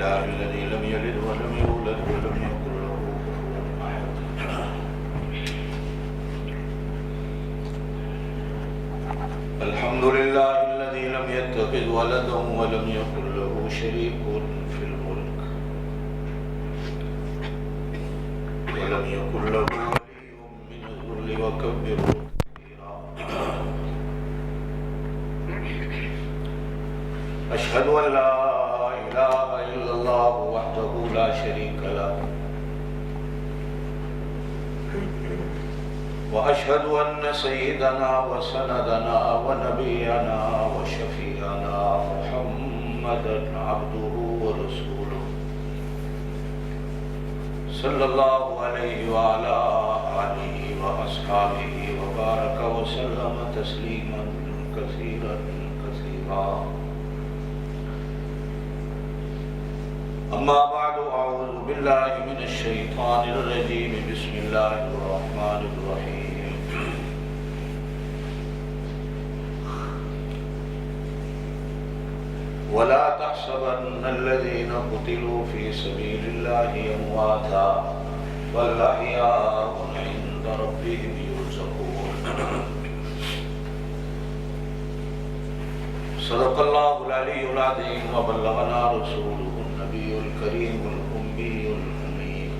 لله الذي لم يلد ولم يولد ولم يكن له كفوا أحد. الحمد لله الذي لم يتخذ ولدا ولم يكن له شريك في الملك ولم يكن له ولي من الذل وكبره تكبيرا. أشهد أن لا إله إلا الله وحده لا شريك له وأشهد أن سيدنا وسندنا ونبينا وشفيعنا محمدا عبده ورسوله صلى الله عليه وعلى آله وأصحابه وبارك وسلم تسليما كثيرا كثيرا. أما بعد أعوذ بالله من الشيطان الرجيم. بسم الله الرحمن الرحيم. ولا تحسبن الذين قتلوا في سبيل الله أمواتا بل أحياء عند ربهم يرزقون. صدق الله العلي العظيم وبلغنا رسوله النبي الكريم الأمي الأمين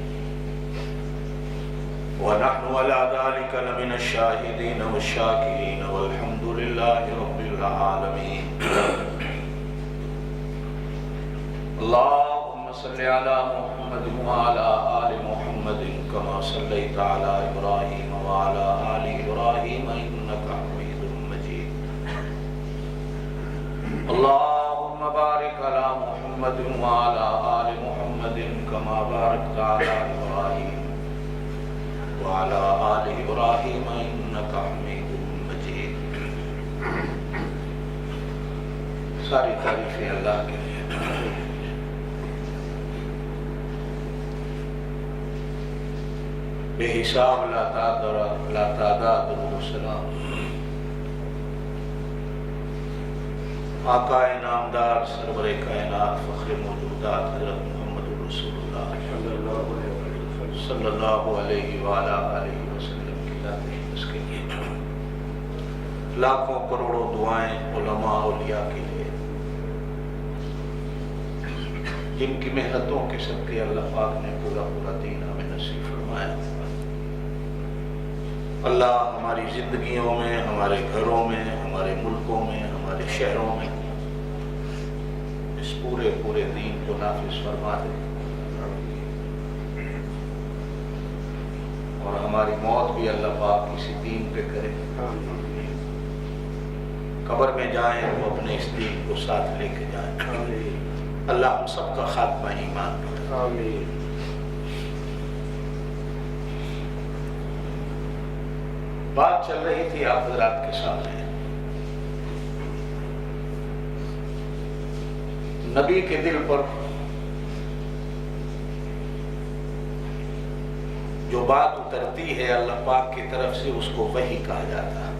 ونحن على ذلك لمن الشاهدين والشاكرين والحمد لله رب العالمين. اللهم صل على محمد وعلى آل محمد كما صليت على إبراهيم وعلى آل إبراهيم إنك حميد مجيد. اللهم بارك على محمد وعلى آل محمد كما باركت على إبراهيم وعلى آل إبراهيم إنك حميد مجيد. ساری تعریفیں اللہ کے لیے. بے حساب لا تعداد درود و سلام آقا انعامدار سرور کائنات فخر موجودات حضرت محمد رسول اللہ صلی اللہ علیہ وآلہ وسلم کی ذات اقدس کے لیے لاکھوں کروڑوں دعائیں علماء اولیاء کے لیے جن کی محنتوں کے صدقے اللہ پاک نے پورا دین ہمیں نصیب فرمایا. اللہ ہماری زندگیوں میں، ہمارے گھروں میں، ہمارے ملکوں میں، ہمارے شہروں میں اس پورے دین کو نافذ فرما دے اور ہماری موت بھی اللہ پاک اسی دین پہ کرے. قبر میں جائیں تو اپنے اس دین کو ساتھ لے کے جائیں. اللہ ہم سب کا خاتمہ ایمان کرے. آمین. بات چل رہی تھی آپ حضرات کے سامنے نبی کے دل پر جو بات اترتی ہے اللہ پاک کی طرف سے اس کو وحی کہا جاتا ہے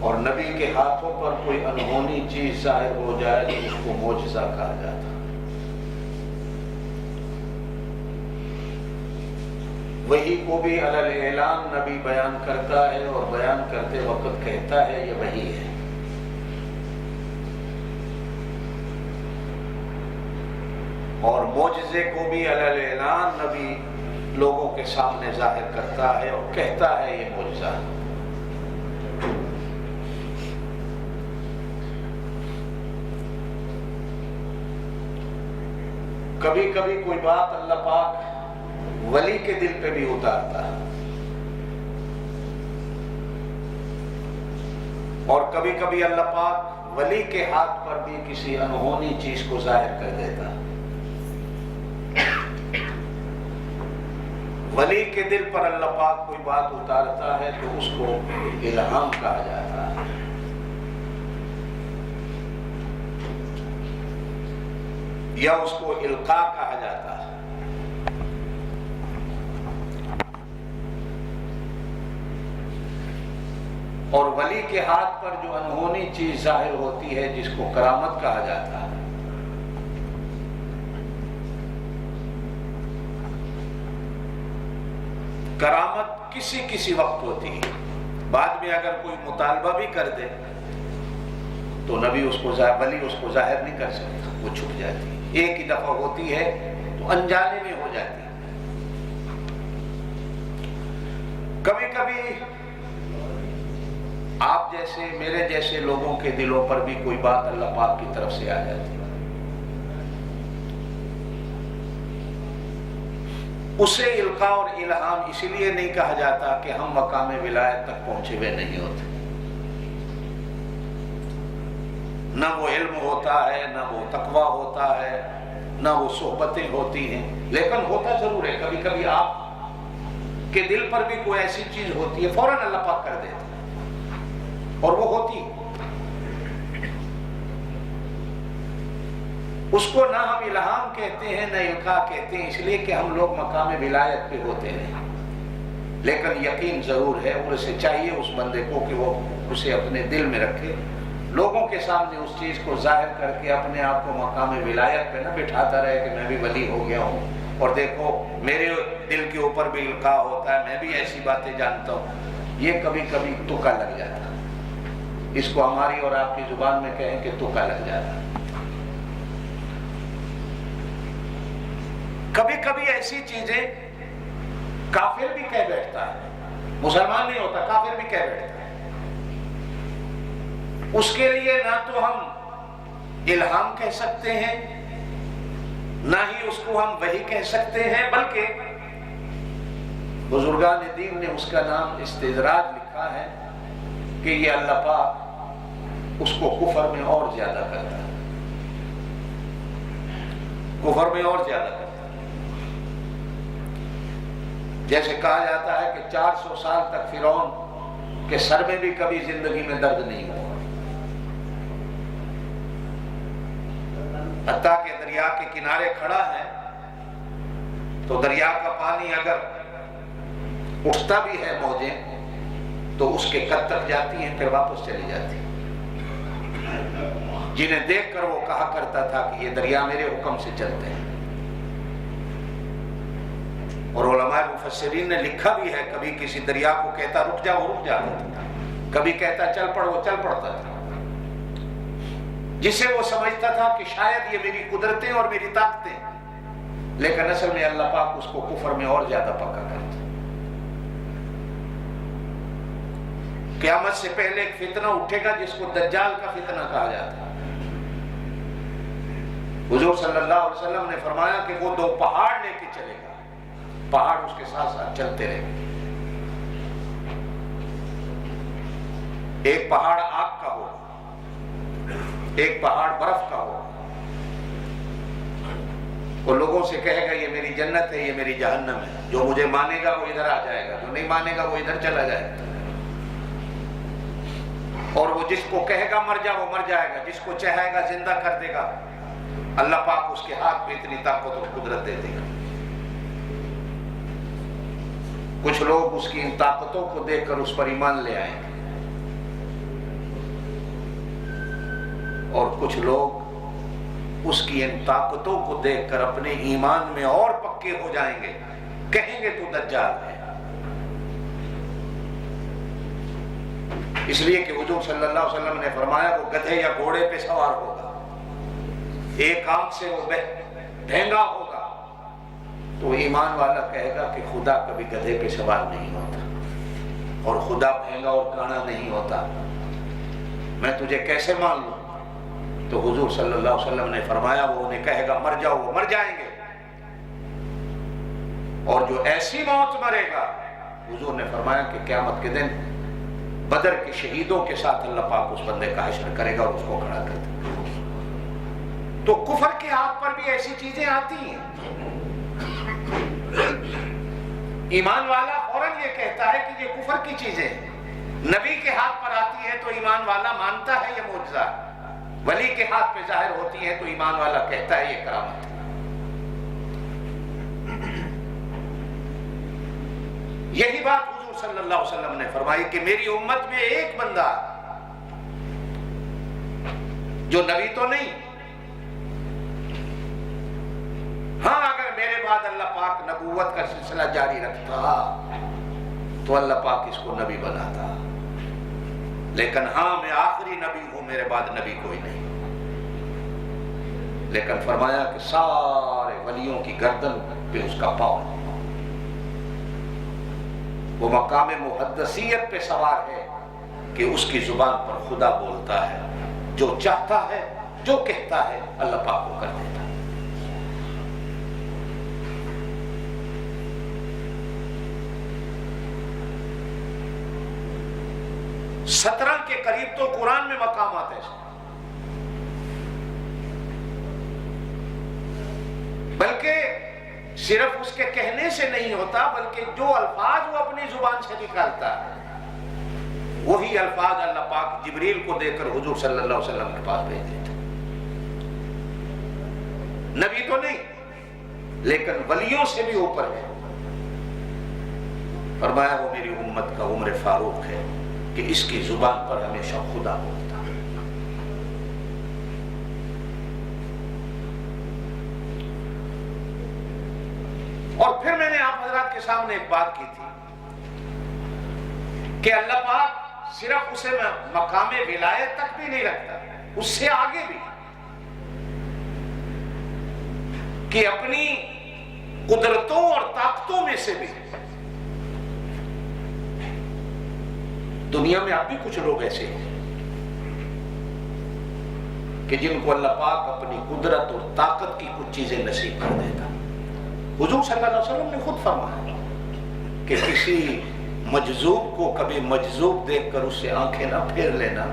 اور نبی کے ہاتھوں پر کوئی انہونی چیز ظاہر ہو جائے تو اس کو معجزہ کہا جاتا ہے. وحی کو بھی علی الاعلان نبی بیان کرتا ہے اور بیان کرتے وقت کہتا ہے یہ وحی ہے. اور معجزے کو بھی علی الاعلان نبی لوگوں کے سامنے ظاہر کرتا ہے اور کہتا ہے یہ معجزہ ہے. کبھی کبھی کوئی بات اللہ پاک ولی کے دل پہ بھی اتارتا ہے اور کبھی کبھی اللہ پاک ولی کے ہاتھ پر بھی کسی انہونی چیز کو ظاہر کر دیتا ہے. ولی کے دل پر اللہ پاک کوئی بات اتارتا ہے تو اس کو الہام کہا جاتا ہے. یا اس کو القاء کہا جاتا ہے. اور ولی کے ہاتھ پر جو انہونی چیز ظاہر ہوتی ہے جس کو کرامت کہا جاتا ہے، کرامت کسی وقت ہوتی ہے، بعد میں اگر کوئی مطالبہ بھی کر دے تو نبی ولی اس کو ظاہر نہیں کر سکتا، وہ چھپ جاتی ہے۔ ایک ہی دفعہ ہوتی ہے تو انجانے میں ہو جاتی ہے۔ کبھی کبھی آپ جیسے میرے جیسے لوگوں کے دلوں پر بھی کوئی بات اللہ پاک کی طرف سے آ جاتی ہے، اسے القاء اور الہام اسی لیے نہیں کہا جاتا کہ ہم مقام ولایت تک پہنچے ہوئے نہیں ہوتے، نہ وہ علم ہوتا ہے، نہ وہ تقوی ہوتا ہے، نہ وہ صحبتیں ہوتی ہیں، لیکن ہوتا ضرور ہے کبھی کبھی آپ کے دل پر بھی کوئی ایسی چیز ہوتی ہے فوراً اللہ پاک کر دیتا ہے، اور وہ ہوتی ہے، اس کو نہ ہم الہام کہتے ہیں نہ القاء کہتے ہیں، اس لیے کہ ہم لوگ مقام ولایت پہ ہوتے نہیں، لیکن یقین ضرور ہے، اور اسے چاہیے اس بندے کو کہ وہ اسے اپنے دل میں رکھے، لوگوں کے سامنے اس چیز کو ظاہر کر کے اپنے آپ کو مقام ولایت پہ نہ بٹھاتا رہے کہ میں بھی ولی ہو گیا ہوں، اور دیکھو میرے دل کے اوپر بھی القاء ہوتا ہے، میں بھی ایسی باتیں جانتا ہوں۔ یہ کبھی کبھی تکا لگ جاتا ہے، اس کو ہماری اور آپ کی زبان میں کہیں کہ تکا لگ جاتا ہے۔ کبھی کبھی ایسی چیزیں کافر بھی کہہ بیٹھتا ہے، مسلمان نہیں ہوتا، کافر بھی کہہ بیٹھتا ہے، اس کے لیے نہ تو ہم الہام کہہ سکتے ہیں نہ ہی اس کو ہم وحی کہہ سکتے ہیں، بلکہ بزرگان دین نے اس کا نام استدراج لکھا ہے کہ یہ اللہ پاک اس کو کفر میں اور زیادہ کرتا ہے، کفر میں اور زیادہ کرتا ہے۔ جیسے کہا جاتا ہے کہ 400 سال تک فرعون کے سر میں بھی کبھی زندگی میں درد نہیں ہوا، حتیٰ کہ دریا کے کنارے کھڑا ہے تو دریا کا پانی اگر اٹھتا بھی ہے موجیں تو اس کے قد تک جاتی ہیں پھر واپس چلی جاتی ہیں، جنہیں دیکھ کر وہ کہا کرتا تھا کہ یہ دریا میرے حکم سے چلتے ہیں۔ اور علماء مفسرین نے لکھا بھی ہے کبھی کسی دریا کو کہتا رک جا وہ رک جاتا تھا، کبھی کہتا چل پڑ وہ چل پڑتا تھا، جسے وہ سمجھتا تھا کہ شاید یہ میری قدرتیں اور میری طاقتیں، لیکن اصل میں اللہ پاک اس کو کفر میں اور زیادہ پکا کرتا۔ قیامت سے پہلے ایک فتنہ اٹھے گا جس کو دجال کا فتنہ کہا جاتا ہے۔ حضور صلی اللہ علیہ وسلم نے فرمایا کہ وہ 2 پہاڑ لے کے چلے گا، پہاڑ اس کے ساتھ ساتھ چلتے رہے، ایک پہاڑ آگ کا ہو، ایک پہاڑ برف کا ہو، اور لوگوں سے کہے گا یہ میری جنت ہے یہ میری جہنم ہے، جو مجھے مانے گا وہ ادھر آ جائے گا، جو نہیں مانے گا وہ ادھر چلا جائے گا، اور وہ جس کو کہے گا مر جا وہ مر جائے گا، جس کو چاہے گا زندہ کر دے گا، اللہ پاک اس کے ہاتھ میں اتنی طاقت اور قدرت دے دے گا۔ کچھ لوگ اس کی ان طاقتوں کو دیکھ کر اس پر ایمان لے آئیں گے، اور کچھ لوگ اس کی ان طاقتوں کو دیکھ کر اپنے ایمان میں اور پکے ہو جائیں گے، کہیں گے تو دجال ہے۔ اس لیے کہ حضور صلی اللہ علیہ وسلم نے فرمایا وہ گدھے یا گھوڑے پہ سوار ہوگا، ایک آنکھ سے وہ بہنگا ہوگا، تو ایمان والا کہے گا کہ خدا کبھی گدھے پہ سوار نہیں ہوتا اور خدا بہنگا اور کانا نہیں ہوتا، میں تجھے کیسے مان لوں؟ تو حضور صلی اللہ علیہ وسلم نے فرمایا وہ انہیں کہے گا مر جاؤ وہ مر جائیں گے، اور جو ایسی موت مرے گا حضور نے فرمایا کہ قیامت کے دن بدر کے شہیدوں کے ساتھ اللہ پاک اس بندے کا حشر کرے گا اور اس کو کھڑا کر دے گا۔ تو کفر کے ہاتھ پر بھی ایسی چیزیں آتی ہیں، ایمان والا فوراً یہ کہتا ہے کہ یہ کفر کی چیزیں ہیں، نبی کے ہاتھ پر آتی ہے تو ایمان والا مانتا ہے یہ معجزہ، ولی کے ہاتھ پہ ظاہر ہوتی ہے تو ایمان والا کہتا ہے یہ کرامت ہے۔ یہی بات حضور حضور صلی اللہ علیہ وسلم نے فرمائی کہ میری امت میں ایک بندہ جو نبی تو نہیں، ہاں اگر میرے بعد اللہ پاک نبوت کا سلسلہ جاری رکھتا تو اللہ پاک اس کو نبی بناتا، لیکن ہاں میں آخری نبی ہوں، میرے بعد نبی کوئی نہیں۔ لیکن فرمایا کہ سارے ولیوں کی گردن پہ اس کا پاؤں، وہ مقام محدثیت پہ سوار ہے کہ اس کی زبان پر خدا بولتا ہے، جو چاہتا ہے جو کہتا ہے اللہ پاک کو کر دیتا ہے۔ سترہ کے قریب تو قرآن میں مقامات ہیں، بلکہ صرف اس کے کہنے سے نہیں ہوتا، بلکہ جو الفاظ وہ اپنی زبان سے نکالتا ہے وہی الفاظ اللہ پاک جبریل کو دے کر حضور صلی اللہ علیہ وسلم کے پاس بھیج دیتا۔ نبی تو نہیں لیکن ولیوں سے بھی اوپر ہے۔ فرمایا وہ میری امت کا عمر فاروق ہے کہ اس کی زبان پر ہمیشہ خدا بولتا ہے۔ اور پھر میں نے آپ حضرات کے سامنے ایک بات کی تھی کہ اللہ پاک صرف اسے مقام ولایت تک بھی نہیں رکھتا، اس سے آگے بھی، کہ اپنی قدرتوں اور طاقتوں میں سے بھی۔ دنیا میں اب بھی کچھ لوگ ایسے ہیں کہ جن کو اللہ پاک اپنی قدرت اور طاقت کی کچھ چیزیں نصیب کر دیتا۔ حضور صلی اللہ علیہ وسلم نے خود فرمایا کہ کسی مجذوب کو کبھی مجذوب دیکھ کر اس سے آنکھیں نہ پھیر لینا،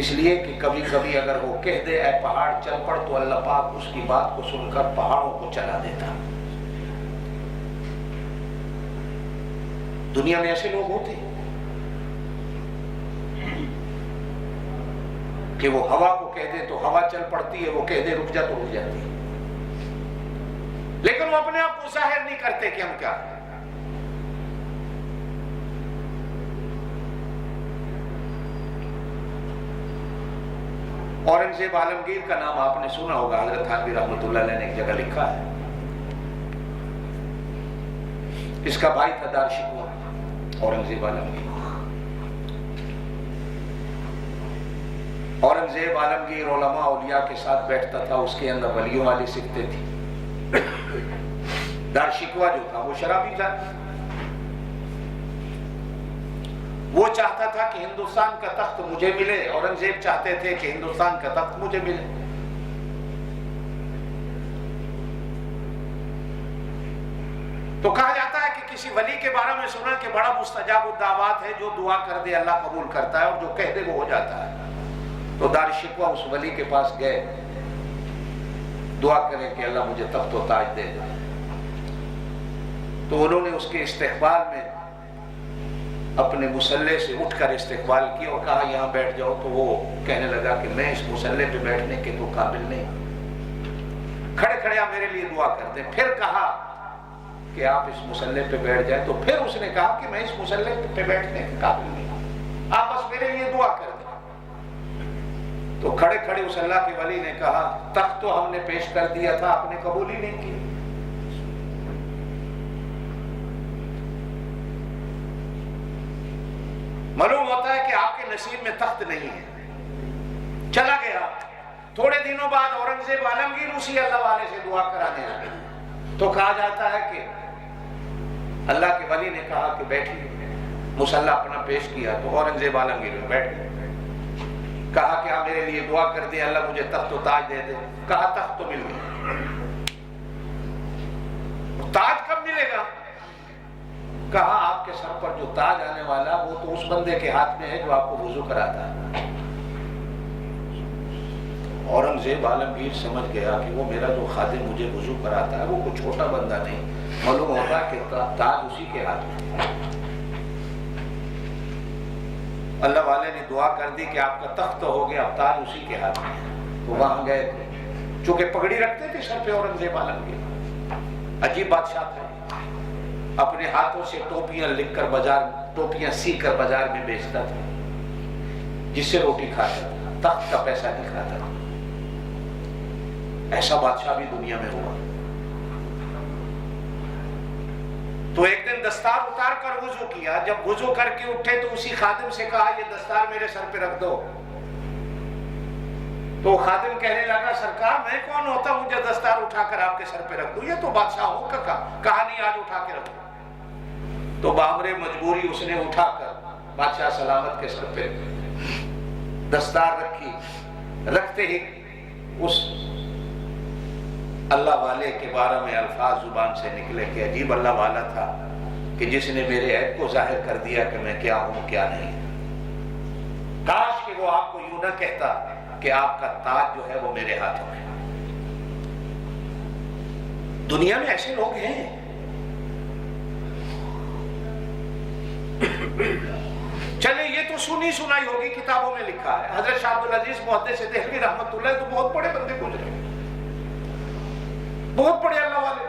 اس لیے کہ کبھی کبھی اگر وہ کہہ دے اے پہاڑ چل پڑ تو اللہ پاک اس کی بات کو سن کر پہاڑوں کو چلا دیتا۔ دنیا میں ایسے لوگ ہوتے ہیں کہ وہ ہوا کو کہہ دے تو ہوا چل پڑتی ہے، وہ کہہ دے رک جا تو رک جاتی ہے، لیکن وہ اپنے آپ کو ظاہر نہیں کرتے کہ ہم کیا ہیں۔ اورنگزیب عالمگیر کا نام آپ نے سنا ہوگا، حضرت تھانوی رحمۃ اللہ علیہ نے ایک جگہ لکھا ہے، اس کا بھائی تھا دار شکوہ اورنگزیب عالمگیر۔ اورنگزیب عالمگیر علماء اولیاء کے ساتھ بیٹھتا تھا، اس کے اندر ولیوں والی صفتیں تھی۔ دار شکوہ جو تھا وہ شرابی تھا، وہ چاہتا تھا کہ ہندوستان کا تخت مجھے ملے، اورنگزیب چاہتے تھے کہ ہندوستان کا تخت مجھے ملے۔ تو کہا جاتا ہے کہ کسی ولی کے بارے میں سنا کہ بڑا مستجاب الدعوات ہے، جو دعا کر دے اللہ قبول کرتا ہے اور جو کہہ دے وہ ہو جاتا ہے۔ تو دار شکوہ اس ولی کے پاس گئے، دعا کرے کہ اللہ مجھے تخت و تاج دے دے۔ تو انہوں نے اس کے استقبال میں اپنے مسلح سے اٹھ کر استقبال کیا اور کہا یہاں بیٹھ جاؤ۔ تو وہ کہنے لگا کہ میں اس مسلح پہ بیٹھنے کے تو قابل نہیں، کھڑے کھڑے آپ میرے لیے دعا کر دیں۔ پھر کہا کہ آپ اس مسلح پہ بیٹھ جائیں، تو پھر اس نے کہا کہ میں اس مسلح پہ بیٹھنے کے قابل نہیں، آپ بس میرے لیے دعا کر دیں۔ تو کھڑے کھڑے اس اللہ کے ولی نے کہا تخت تو ہم نے پیش کر دیا تھا، آپ نے قبول ہی نہیں کیا۔ معلوم ہوتا ہے کہ آپ کے نصیب میں تخت نہیں ہے۔ چلا گیا، تھوڑے دنوں بعد اورنگزیب عالمگیر اسی اللہ والے سے دعا کرانے لگے۔ تو کہا جاتا ہے کہ اللہ کے ولی نے کہا کہ بیٹھیے، مصلی اپنا پیش کیا تو اورنگزیب عالمگیر میں بیٹھ گئے۔ کہا کہ آپ میرے لیے دعا کر دیں اللہ مجھے تخت و تاج دے دے۔ کہا تخت تو مل گیا، تاج کب ملے گا؟ کہا آپ کے سر پر جو تاج آنے والا وہ تو اس بندے کے ہاتھ میں ہے جو آپ کو وضو کراتا ہے۔ اورنگزیب عالمگیر سمجھ گیا کہ وہ میرا جو خادم مجھے وضو کراتا ہے وہ کوئی چھوٹا بندہ نہیں، معلوم ہوتا کہ تاج اسی کے ہاتھ میں۔ اللہ والے نے دعا کر دی کہ آپ کا تخت ہو گیا، اب تاج اسی کے ہاتھ میں ہے۔ تو وہاں گئے تھے، چونکہ پگڑی رکھتے تھے سر پہ اورنگزیب عالمگیر، عجیب بادشاہ تھا۔ اپنے ہاتھوں سے ٹوپیاں لکھ کر ٹوپیاں سی کر بازار میں بیچتا تھا، جس سے روٹی کھاتا تھا، تخت کا پیسہ نہیں کھاتا تھا۔ ایسا بادشاہ بھی دنیا میں ہوا۔ تو ایک دن دستار اتار کر وضو کیا، جب وضو کر کے اٹھے تو اسی خادم سے کہا یہ دستار میرے سر پہ رکھ دو۔ تو خادم کہنے لگا سرکار میں کون ہوتا ہوں جو دستار اٹھا کر آپ کے سر پہ رکھ دوں، یہ تو بادشاہوں کا کہا نہیں آج اٹھا کے رکھ دو۔ تو بامر مجبوری اس نے اٹھا کر بادشاہ سلامت کے سر پہ دستار رکھی۔ رکھتے ہی اس اللہ والے کے بارے میں الفاظ زبان سے نکلے کہ عجیب اللہ والا تھا کہ جس نے میرے عیب کو ظاہر کر دیا کہ میں کیا ہوں کیا نہیں۔ کاش کہ وہ آپ کو یوں نہ کہتا کہ آپ کا تاج جو ہے وہ میرے ہاتھوں میں۔ دنیا میں ایسے لوگ ہیں۔ چلے یہ تو سنی سنائی ہوگی، کتابوں میں لکھا ہے۔ حضرت شاہ عبدالعزیز محدث دہلوی رحمۃ اللہ تو بہت بڑے بندے گزرے، بہت بڑے اللہ والے۔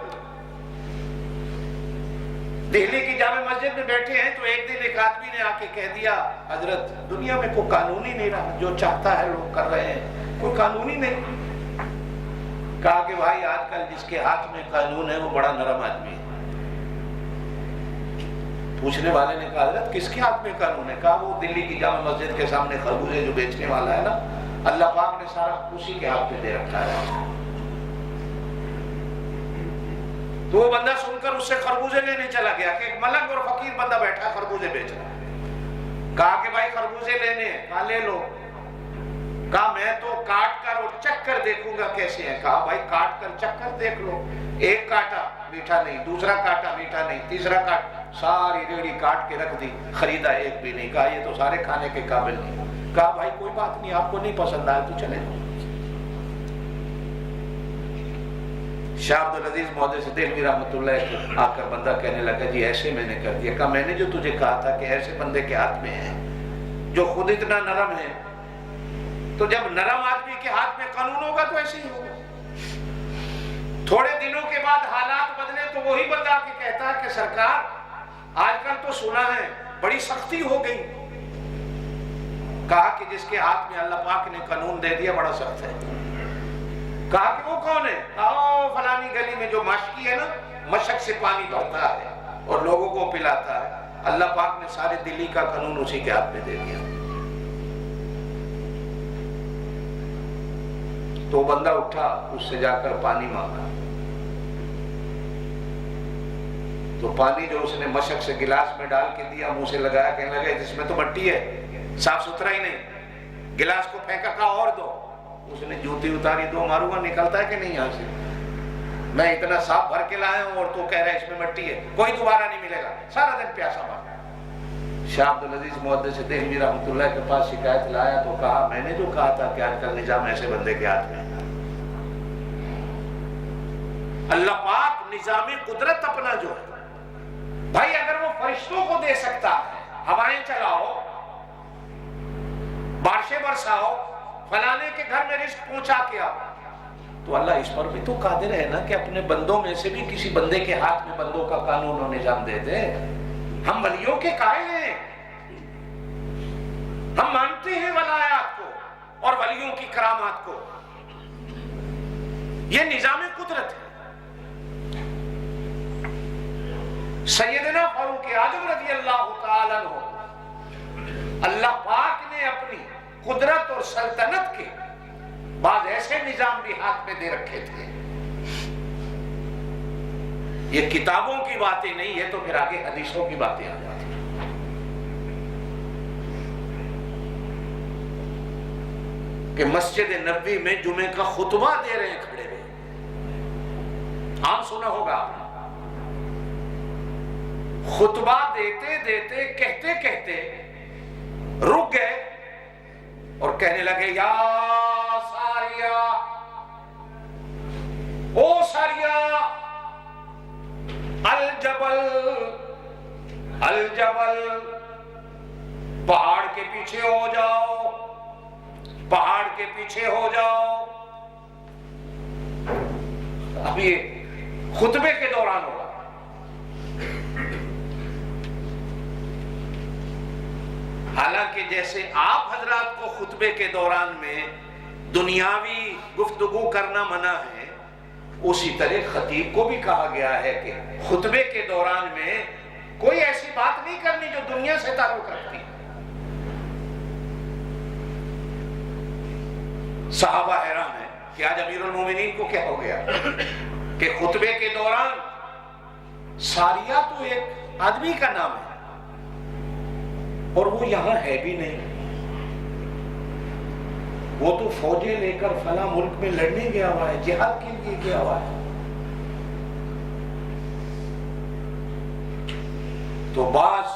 دہلی کی جامع مسجد میں بیٹھے ہیں تو ایک دن ایک آدمی نے آ کے کہہ دیا حضرت دنیا میں کوئی قانون ہی نہیں رہا، جو چاہتا ہے لوگ کر رہے ہیں، کوئی قانون ہی نہیں۔ کہا کہ بھائی آج کل جس کے ہاتھ میں قانون ہے وہ بڑا نرم آدمی ہے۔ پوچھنے والے نے کہا حضرت کس کے ہاتھ میں قانون ہے؟ کہا وہ دلی کی جامع مسجد کے سامنے خربوزے جو بیچنے والا ہے نا، اللہ پاک نے سارا اسی کے ہاتھ میں دے رکھا ہے۔ تو وہ بندہ سن کر اس سے خربوزے لینے چلا گیا کہ ایک ملنگ اور فقیر بندہ بیٹھا خربوزے بیچ رہا ہے۔ کہا کہ بھائی خربوزے لینے ہیں؟ کہا لے لو۔ کہا میں تو کاٹ کر اور چکھ کر دیکھوں گا کیسے ہیں۔ کہا بھائی کاٹ کر چکھ کر دیکھ لو، ایک کاٹا میٹھا نہیں، دوسرا کاٹا میٹھا نہیں، تیسرا کاٹ، ساری ریڑھی کاٹ کے رکھ دی، خریدا ایک بھی نہیں۔ کہا یہ تو سارے کھانے کے قابل نہیں۔ کہا بھائی کوئی بات نہیں، آپ کو نہیں پسند آئے تو چلے جاؤ۔ شاہ عبدالعزیز محدث دہلوی رحمۃ اللہ آ کر بندہ کہنے لگا جی ایسے میں نے کر دیا۔ کہا میں نے جو تجھے کہا تھا کہ ایسے بندے کے ہاتھ میں ہے جو خود اتنا نرم ہے، تو جب نرم آدمی کے ہاتھ میں قانون ہوگا تو ایسے ہی ہوگا۔ تھوڑے دنوں کے بعد حالات بدلے تو وہی بندہ آ کے کہتا ہے کہ سرکار آج کل تو سنا ہے بڑی سختی ہو گئی۔ کہا کہ جس کے ہاتھ میں اللہ پاک نے قانون دے دیا بڑا سخت ہے۔ کہا کہ وہ کون ہے؟ فلانی گلی میں جو مشکی ہے نا، مشک سے پانی بھرتا ہے اور لوگوں کو پلاتا ہے، اللہ پاک نے سارے دلی کا قانون اسی کے ہاتھ میں دے دیا۔ تو بندہ اٹھا، اس سے جا کر پانی مانگا، تو پانی جو اس نے مشک سے گلاس میں ڈال کے دیا، منہ سے لگایا، کہنے لگا اس میں تو مٹی ہے، صاف ستھرا ہی نہیں، گلاس کو پھینکا، کہا اور دو۔ اس نے جوتی اتاری، دو ماروں گا نکلتا ہے کہ نہیں یہاں سے؟ میں اتنا صاف بھر کے لایا ہوں اور تو کہہ رہا ہے اس میں مٹی ہے، کوئی دوبارہ نہیں ملے گا، سارا دن پیاسا مارا۔ شاہ عبدالعزیز محدث دہلوی رحمۃ اللہ کے پاس شکایت لایا تو کہا میں نے جو کہا تھا کہ آج کل نظام ایسے بندے کے ہاتھ میں ہے۔ اللہ پاک نظام قدرت اپنا جو ہے، بھائی اگر وہ فرشتوں کو دے سکتا ہے، ہوائیں چلاؤ، بارشیں برساؤ، فلانے کے گھر میں رزق پہنچا کے آؤ، تو اللہ اس پر بھی تو قادر ہے نا کہ اپنے بندوں میں سے بھی کسی بندے کے ہاتھ میں بندوں کا قانون و نظام دے دے۔ ہم ولیوں کے قائل ہیں، ہم مانتے ہیں ولایات کو اور ولیوں کی کرامات کو، یہ نظام قدرت ہے۔ سیدنا فاروق اعظم رضی اللہ تعالیٰ عنہ، اللہ پاک نے اپنی قدرت اور سلطنت کے بعض ایسے نظام بھی ہاتھ میں دے رکھے تھے۔ یہ کتابوں کی باتیں نہیں ہے تو پھر آگے حدیثوں کی باتیں آ جاتی ہیں۔ کہ مسجد نبوی میں جمعے کا خطبہ دے رہے ہیں کھڑے ہوئے، عام سنا ہوگا آپ نے، خطبہ دیتے دیتے کہتے کہتے رک گئے اور کہنے لگے یا ساریہ، او ساریہ، الجبل الجبل، پہاڑ کے پیچھے ہو جاؤ، پہاڑ کے پیچھے ہو جاؤ۔ اب یہ خطبے کے دوران ہوگا، حالانکہ جیسے آپ حضرات کو خطبے کے دوران میں دنیاوی گفتگو کرنا منع ہے، اسی طرح خطیب کو بھی کہا گیا ہے کہ خطبے کے دوران میں کوئی ایسی بات نہیں کرنی جو دنیا سے تعلق رکھتی۔ صحابہ حیران ہیں کہ آج امیر المومنین کو کیا ہو گیا کہ خطبے کے دوران ساریہ تو ایک آدمی کا نام ہے اور وہ یہاں ہے بھی نہیں، وہ تو فوجیں لے کر فلاں ملک میں لڑنے گیا ہوا ہے، جہاد کے لیے گیا ہوا ہے۔ تو بعض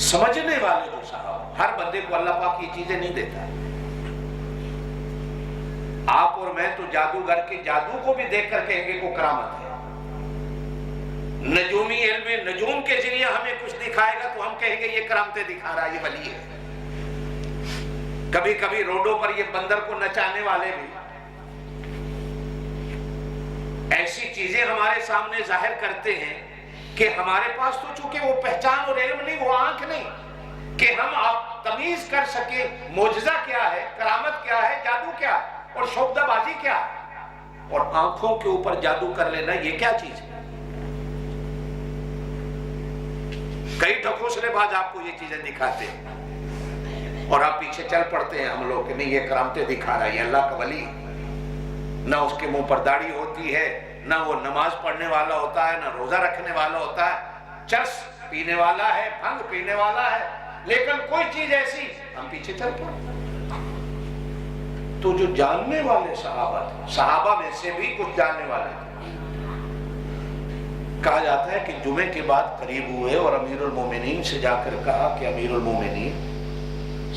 سمجھنے والے جو صاحب، ہر بندے کو اللہ پاک یہ چیزیں نہیں دیتا ہے۔ آپ اور میں تو جادوگر کے جادو کو بھی دیکھ کر کہیں گے کو کرامت ہے۔ نجومی علم نجوم کے ذریعے ہمیں کچھ دکھائے گا تو ہم کہیں گے یہ کرامتیں دکھا رہا ہے، یہ ولی ہے۔ کبھی کبھی روڈوں پر یہ بندر کو نچانے والے بھی ایسی چیزیں ہمارے سامنے ظاہر کرتے ہیں کہ ہمارے پاس تو چونکہ وہ پہچان اور علم نہیں، وہ آنکھ نہیں کہ ہم آپ تمیز کر سکے معجزہ کیا ہے، کرامت کیا ہے، جادو کیا ہے اور شعبدہ بازی کیا ہے۔ اور آنکھوں کے اوپر جادو کر لینا یہ کیا چیز ہے؟ کئی ڈھکوسلے باز آپ کو یہ چیزیں دکھاتے ہیں اور آپ پیچھے چل پڑتے ہیں ہم لوگ کہ نہیں یہ کرامتیں دکھا رہا ہے، یہ اللہ کا ولی۔ نہ اس کے منہ پر داڑھی ہوتی ہے، نہ وہ نماز پڑھنے والا ہوتا ہے، نہ روزہ رکھنے والا ہوتا ہے، چرس پینے والا ہے، بھنگ پینے والا ہے، لیکن کوئی چیز ایسی ہم پیچھے چل پڑتے ہیں۔ تو جو جاننے والے صحابہ تھے، صحابہ میں سے بھی کچھ جاننے والے تھے، کہا جاتا ہے کہ جمعے کے بعد قریب ہوئے اور امیر المومنین سے جا کر کہا کہ امیر المومنین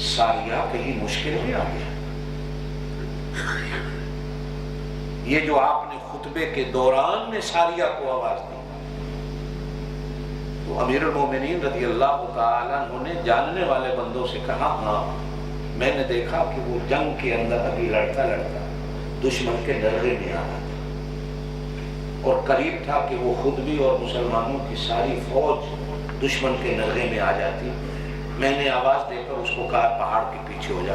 ساریہ کہیں مشکل میں آ گیا، یہ جو آپ نے خطبے کے دوران میں ساریہ کو آواز دی۔ تو امیر المومنین رضی اللہ تعالیٰ عنہ نے جاننے والے بندوں سے کہا ہاں میں نے دیکھا کہ وہ جنگ کے اندر ابھی لڑتا لڑتا دشمن کے ڈرے میں آ رہا تھا اور قریب تھا کہ وہ خود بھی اور مسلمانوں کی ساری فوج دشمن کے نرغے میں آ جاتی۔ میں نے آواز دے کر اس کو کہا پہاڑ کے پیچھے ہو جا۔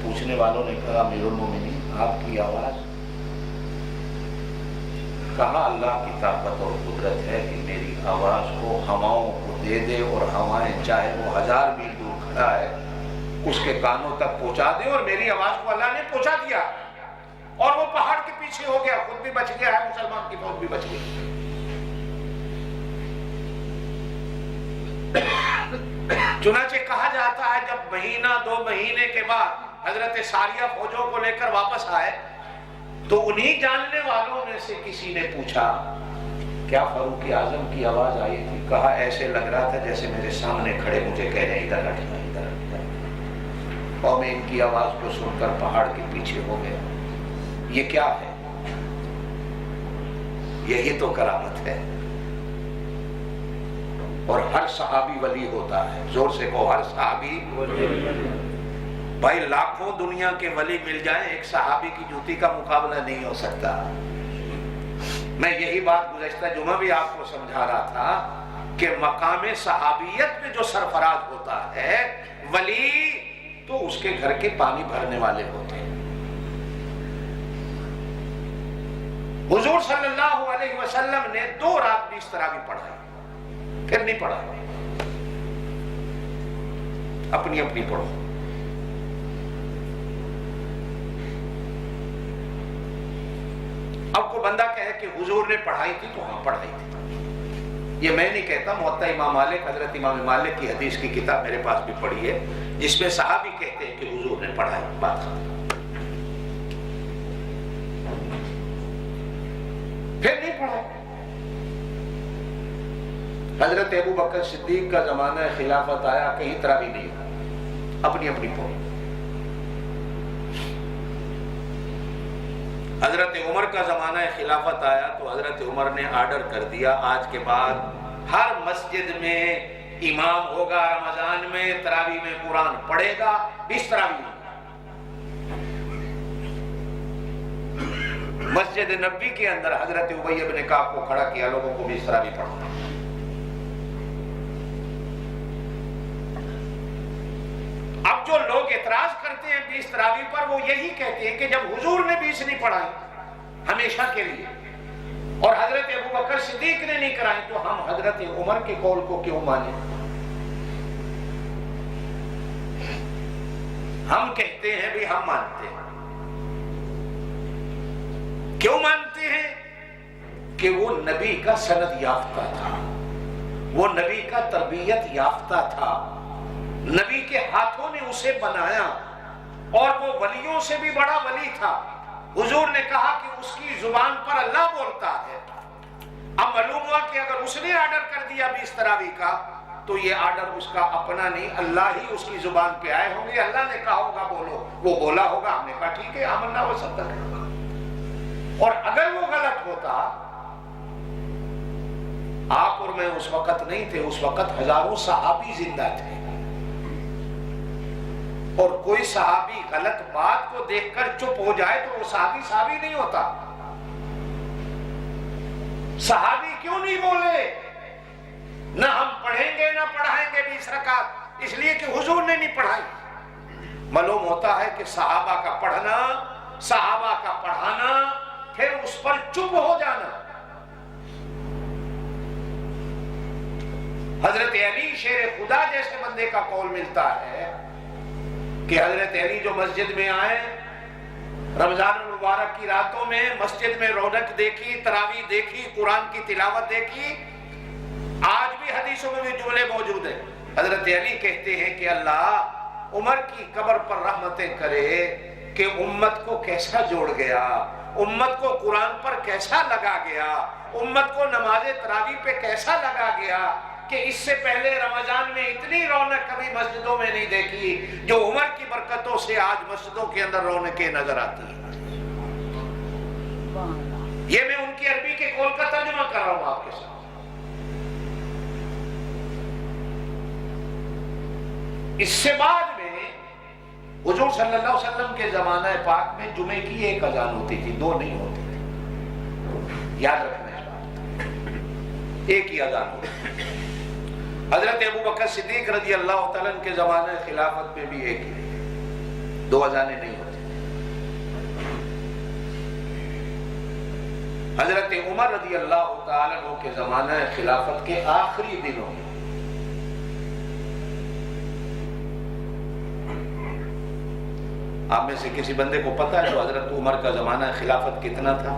پوچھنے والوں نے کہا امیر المومنین آپ کی آواز؟ کہا اللہ کی طاقت اور قدرت ہے کہ میری آواز کو ہواؤں کو دے دے اور ہوائیں چاہے وہ 1000 میل دور کھڑا ہے اس کے کانوں تک پہنچا دے، اور میری آواز کو اللہ نے پہنچا دیا اور وہ پہاڑ کے پیچھے ہو گیا، خود بھی بچ گیا ہے، مسلمان کی فوج بھی بچ گئی۔ چنانچہ کہا جاتا ہے جب مہینہ 2 مہینے کے بعد حضرت ساریہ فوجوں کو لے کر واپس آئے تو انہی جاننے والوں میں سے کسی نے پوچھا کیا فاروق اعظم کی آواز آئی تھی؟ کہا ایسے لگ رہا تھا جیسے میرے سامنے کھڑے مجھے کہہ رہے ہیں ادھر ہٹنا ادھر ہٹنا۔ اور میں ان کی آواز کو سن کر پہاڑ کے پیچھے ہو گیا۔ یہ کیا ہے؟ یہی تو کرامت ہے۔ اور ہر صحابی ولی ہوتا ہے، زور سے کہو ہر صحابی ولی۔ بھائی لاکھوں دنیا کے ولی مل جائیں ایک صحابی کی جوتی کا مقابلہ نہیں ہو سکتا۔ میں یہی بات گزشتہ جمعہ بھی آپ کو سمجھا رہا تھا کہ مقام صحابیت میں جو سرفراز ہوتا ہے ولی تو اس کے گھر کے پانی بھرنے والے ہوتے ہیں۔ حضور صلی اللہ علیہ وسلم نے 2 رات بھی اس طرح بھی پڑھائی، پھر نہیں پڑھا۔ اپنی اپنی پڑھو۔ اب کو بندہ کہے کہ حضور نے پڑھائی تھی تو ہاں پڑھائی تھی، یہ میں نہیں کہتا، موطا امام مالک، حضرت امام مالک کی حدیث کی کتاب میرے پاس بھی پڑھی ہے جس میں صحابی کہتے ہیں کہ حضور نے پڑھائی، بات ختم۔ پھر نہیں پڑھا۔ حضرت ابو بکر صدیق کا زمانہ خلافت آیا، کہیں طرح بھی نہیں، اپنی اپنی پڑھو۔ حضرت عمر کا زمانہ خلافت آیا تو حضرت عمر نے آرڈر کر دیا آج کے بعد ہر مسجد میں امام ہوگا رمضان میں تراویح میں قرآن پڑھے گا، 20 تراویح۔ مسجد نبوی کے اندر حضرت ابی بن کعب کو کھڑا کیا، لوگوں کو 20 تراویح پڑھا۔ لوگ اعتراض کرتے ہیں 20 تراویح پر، وہ یہی کہتے ہیں کہ جب حضور نے 20 نہیں پڑھائی ہمیشہ کے لیے اور حضرت ابوبکر صدیق نے نہیں کرائی، تو ہم حضرت عمر کے قول کو کیوں مانیں؟ ہم کہتے ہیں بھی ہم مانتے ہیں۔ کیوں مانتے ہیں؟ کہ وہ نبی کا سند یافتہ تھا، وہ نبی کا تربیت یافتہ تھا، نبی کے ہاتھوں نے اسے بنایا، اور وہ ولیوں سے بھی بڑا ولی تھا۔ حضور نے کہا کہ اس کی زبان پر اللہ بولتا ہے۔ اب معلوم ہوا کہ اگر اس نے آرڈر کر دیا 20 تراویح کا تو یہ آرڈر اس کا اپنا نہیں، اللہ ہی اس کی زبان پہ آئے ہوں گے، اللہ نے کہا ہوگا بولو، وہ بولا ہوگا، ہم نے کہا ٹھیک ہے آمنا و صدقنا۔ اور اگر وہ غلط ہوتا، آپ اور میں اس وقت نہیں تھے، اس وقت ہزاروں صحابی زندہ تھے، اور کوئی صحابی غلط بات کو دیکھ کر چپ ہو جائے تو وہ صحابی نہیں ہوتا۔ صحابی کیوں نہیں بولے؟ نہ ہم پڑھیں گے نہ پڑھائیں گے 20 رکعت، اس لیے کہ حضور نے نہیں پڑھائی۔ معلوم ہوتا ہے کہ صحابہ کا پڑھنا، صحابہ کا پڑھانا، پھر اس پر چپ ہو جانا۔ حضرت علی شیر خدا جیسے بندے کا قول ملتا ہے کہ حضرت علی جو مسجد میں آئے، رمضان المبارک کی راتوں میں مسجد میں رونق دیکھی، تراویح دیکھی، قرآن کی تلاوت دیکھی، آج بھی حدیثوں میں بھی جملے موجود ہیں۔ حضرت علی کہتے ہیں کہ اللہ عمر کی قبر پر رحمتیں کرے کہ امت کو کیسا جوڑ گیا، امت کو قرآن پر کیسا لگا گیا، امت کو نماز تراویح پہ کیسا لگا گیا کہ اس سے پہلے رمضان میں اتنی رونق کبھی مسجدوں میں نہیں دیکھی جو عمر کی برکتوں سے آج مسجدوں کے اندر رونقیں نظر آتی ہیں۔ یہ میں ان کی عربی کے قول کا ترجمہ کر رہا ہوں آپ کے ساتھ۔ اس سے بعد میں حضور صلی اللہ علیہ وسلم کے زمانہ پاک میں جمعے کی ایک اذان ہوتی تھی، 2 نہیں ہوتی تھی، یاد رکھنا ہے، ایک ہی اذان ہوتی تھی۔ حضرت ابوبکر صدیق رضی اللہ تعالیٰ عنہ کے زمانے خلافت میں بھی ایک ہی، 2 اذانیں نہیں ہوتی۔ حضرت عمر رضی اللہ تعالیٰ عنہ کے زمانہ خلافت کے آخری دنوں میں آپ میں سے کسی بندے کو پتا ہے تو حضرت عمر کا زمانہ خلافت کتنا تھا؟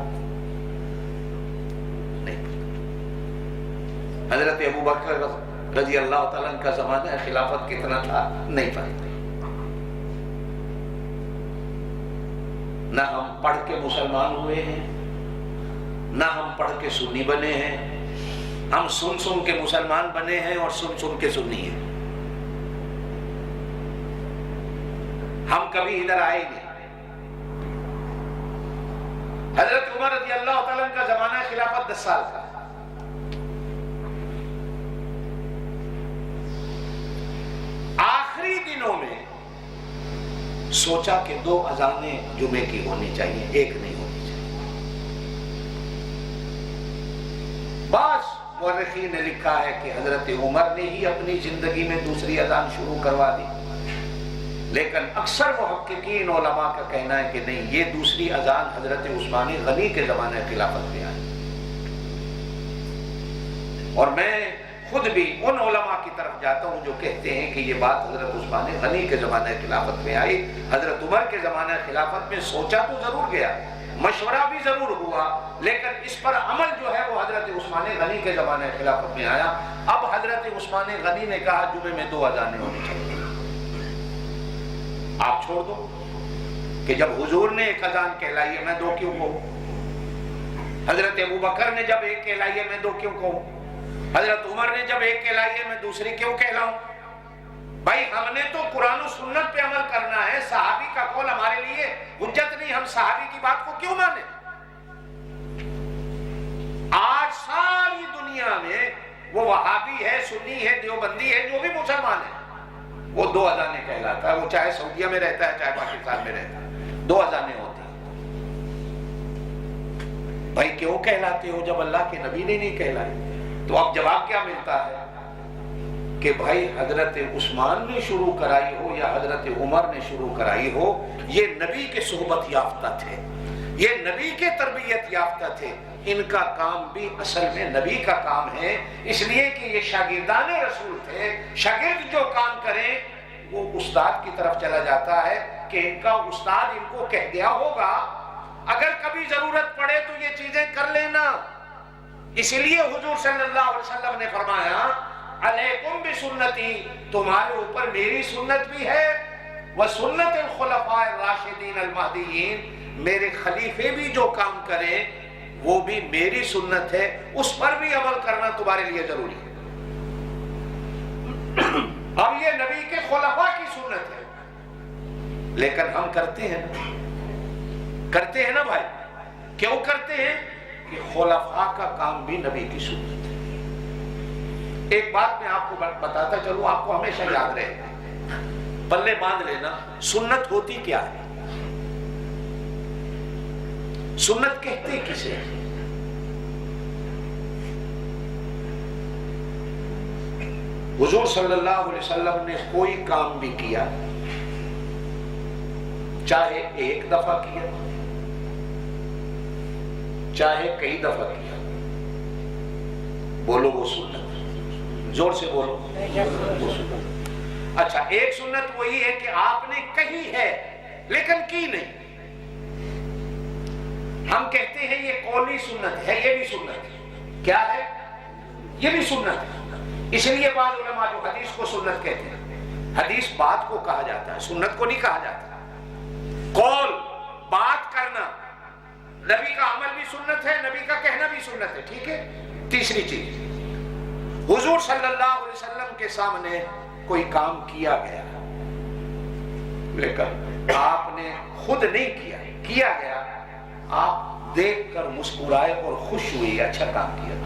نہیں پتا۔ حضرت ابوبکر رضی اللہ تعالیٰ عنہ کا زمانہ خلافت کتنا تھا؟ نہیں پتا۔ نہ ہم پڑھ کے مسلمان ہوئے ہیں، نہ ہم پڑھ کے سنی بنے ہیں، ہم سن کے مسلمان بنے ہیں اور سن کے سنی ہیں۔ ہم کبھی ادھر آئے نہیں۔ حضرت عمر رضی اللہ تعالیٰ عنہ کا زمانہ خلافت 10 سال کا، آخری دنوں میں سوچا کہ 2 اذانیں جمعے کی ہونی چاہیے، ایک نہیں ہونی چاہیے۔ بعض مورخین نے لکھا ہے کہ حضرت عمر نے ہی اپنی زندگی میں دوسری اذان شروع کروا دی، لیکن اکثر محققین علماء کا کہنا ہے کہ نہیں، یہ دوسری اذان حضرت عثمان غنی کے زمانے خلافت میں آئی۔ اور میں خود بھی ان علماء کی طرف جاتا ہوں جو کہتے ہیں کہ یہ بات حضرت عثمان غنی کے زمانے خلافت میں آئی۔ حضرت عمر کے زمانے خلافت میں سوچا تو ضرور گیا، مشورہ بھی ضرور ہوا، لیکن اس پر عمل جو ہے وہ حضرت عثمان غنی کے زمانے خلافت میں آیا۔ اب حضرت عثمان غنی نے کہا جمعے میں 2 اذانیں ہونی چاہیے۔ آپ چھوڑ دو کہ جب حضور نے ایک اذان کہلائی ہے میں 2 کیوں کہوں؟ حضرت ابوبکر نے جب ایک کہلائی ہے میں 2 کیوں کہوں؟ حضرت عمر نے جب ایک کہلائی ہے میں دوسری کیوں کہلاؤں؟ بھائی ہم نے تو قرآن و سنت پہ عمل کرنا ہے، صحابی کا قول ہمارے لیے حجت نہیں، ہم صحابی کی بات کو کیوں مانیں؟ آج ساری دنیا میں وہ وہابی ہے، سنی ہے، دیوبندی ہے، جو بھی مسلمان ہے، وہ 2 اذانیں کہلاتا ہے، وہ چاہے سعودیہ میں رہتا ہے چاہے پاکستان میں رہتا ہے، 2 اذانیں ہوتی ہیں۔ بھائی کیوں کہلاتے ہو جب اللہ کے نبی نے نہیں کہلائی؟ تو اب جواب کیا ملتا ہے؟ کہ بھائی حضرت عثمان نے شروع کرائی ہو یا حضرت عمر نے شروع کرائی ہو، یہ نبی کے صحبت یافتہ تھے، یہ نبی کے تربیت یافتہ تھے، ان کا کام بھی اصل میں نبی کا کام ہے، اس لیے کہ یہ شاگردان رسول تھے۔ شاگرد جو کام کریں وہ استاد کی طرف چلا جاتا ہے کہ ان کا استاد ان کو کہہ دیا ہوگا، اگر کبھی ضرورت پڑے تو یہ چیزیں کر لینا۔ اسی لیے حضور صلی اللہ علیہ وسلم نے فرمایا علیکم بسنتی، تمہارے اوپر میری سنت بھی ہے، وسنت الخلفاء الراشدین المہدیین، میرے خلیفے بھی جو کام کریں وہ بھی میری سنت ہے، اس پر بھی عمل کرنا تمہارے لیے ضروری ہے۔ اب یہ نبی کے خلفاء کی سنت ہے، لیکن ہم کرتے ہیں نا بھائی، کیوں کرتے ہیں؟ کہ خلفاء کا کام بھی نبی کی سنت ہے۔ ایک بات میں آپ کو بتاتا چلوں، آپ کو ہمیشہ یاد رہے، پلے باندھ لینا، سنت ہوتی کیا ہے؟ سنت کہتے کسے؟ حضور صلی اللہ علیہ وسلم نے کوئی کام بھی کیا، چاہے ایک دفعہ کیا چاہے کئی دفعہ کیا، بولو وہ سنت، زور سے بولو وہ سنت۔ اچھا، ایک سنت وہی ہے کہ آپ نے کہی ہے لیکن کی نہیں، ہم کہتے ہیں یہ قولی سنت ہے، یہ بھی سنت ہے۔ کیا ہے؟ یہ بھی سنت ہے۔ اس لیے بعض علماء جو حدیث کو سنت کہتے ہیں، حدیث بات کو کہا جاتا ہے، سنت کو نہیں کہا جاتا۔ قول، بات کرنا، نبی کا عمل بھی سنت ہے، نبی کا کہنا بھی سنت ہے، ٹھیک ہے۔ تیسری چیز، حضور صلی اللہ علیہ وسلم کے سامنے کوئی کام کیا گیا لیکن آپ نے خود نہیں کیا گیا، آپ دیکھ کر مسکرائے اور خوش ہوئی، اچھا کام کیا،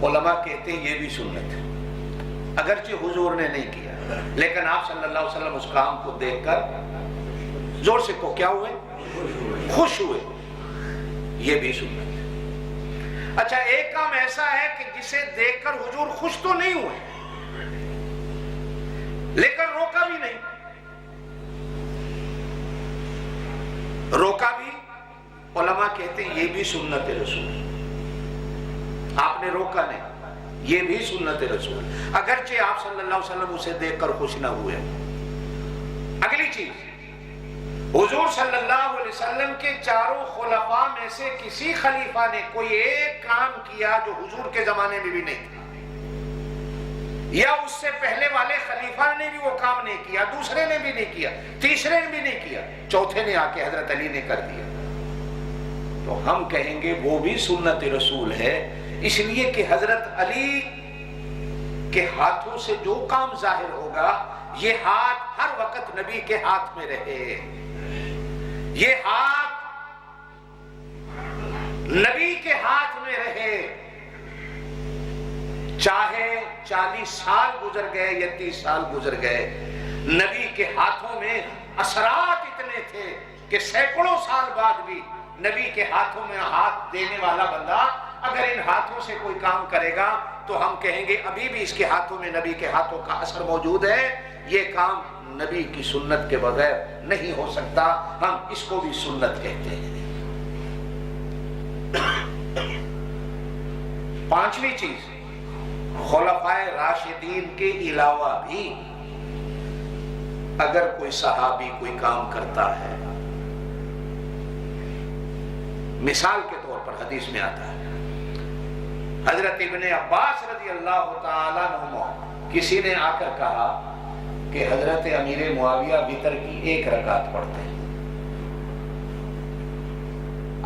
علماء کہتے ہیں یہ بھی سنت ہے، اگرچہ حضور نے نہیں کیا لیکن آپ صلی اللہ علیہ وسلم اس کام کو دیکھ کر زور سے کو کیا ہوئے؟ خوش ہوئے، یہ بھی سنت ہے۔ اچھا، ایک کام ایسا ہے کہ جسے دیکھ کر حضور خوش تو نہیں ہوئے لیکن روکا بھی نہیں، روکا بھی، علماء کہتے ہیں یہ بھی سنت رسول، آپ نے روکا نہیں، یہ بھی سنت رسول، اگرچہ آپ صلی اللہ علیہ وسلم اسے دیکھ کر خوش نہ ہوئے۔ اگلی چیز، حضور صلی اللہ علیہ وسلم کے چاروں خلفاء میں سے کسی خلیفہ نے کوئی ایک کام کیا جو حضور کے زمانے میں بھی نہیں تھا، یا اس سے پہلے والے خلیفہ نے بھی وہ کام نہیں کیا، دوسرے نے بھی نہیں کیا، تیسرے نے بھی نہیں کیا، چوتھے نے آ کے حضرت علی نے کر دیا، تو ہم کہیں گے وہ بھی سنت رسول ہے، اس لیے کہ حضرت علی کے ہاتھوں سے جو کام ظاہر ہوگا، یہ ہاتھ ہر وقت نبی کے ہاتھ میں رہے، یہ ہاتھ نبی کے ہاتھ میں رہے، چاہے 40 سال گزر گئے یا 30 سال گزر گئے، نبی کے ہاتھوں میں اثرات اتنے تھے کہ سینکڑوں سال بعد بھی نبی کے ہاتھوں میں ہاتھ دینے والا بندہ اگر ان ہاتھوں سے کوئی کام کرے گا تو ہم کہیں گے ابھی بھی اس کے ہاتھوں میں نبی کے ہاتھوں کا اثر موجود ہے، یہ کام نبی کی سنت کے بغیر نہیں ہو سکتا، ہم اس کو بھی سنت کہتے ہیں۔ پانچویں چیز، خلفائے راشدین کے علاوہ بھی اگر کوئی صحابی کوئی کام کرتا ہے، مثال کے طور پر حدیث میں آتا ہے، حضرت ابن عباس رضی اللہ تعالیٰ عنہ کسی نے آ کر کہا کہ حضرت امیر معاویہ وتر کی 1 رکعت پڑھتے ہیں،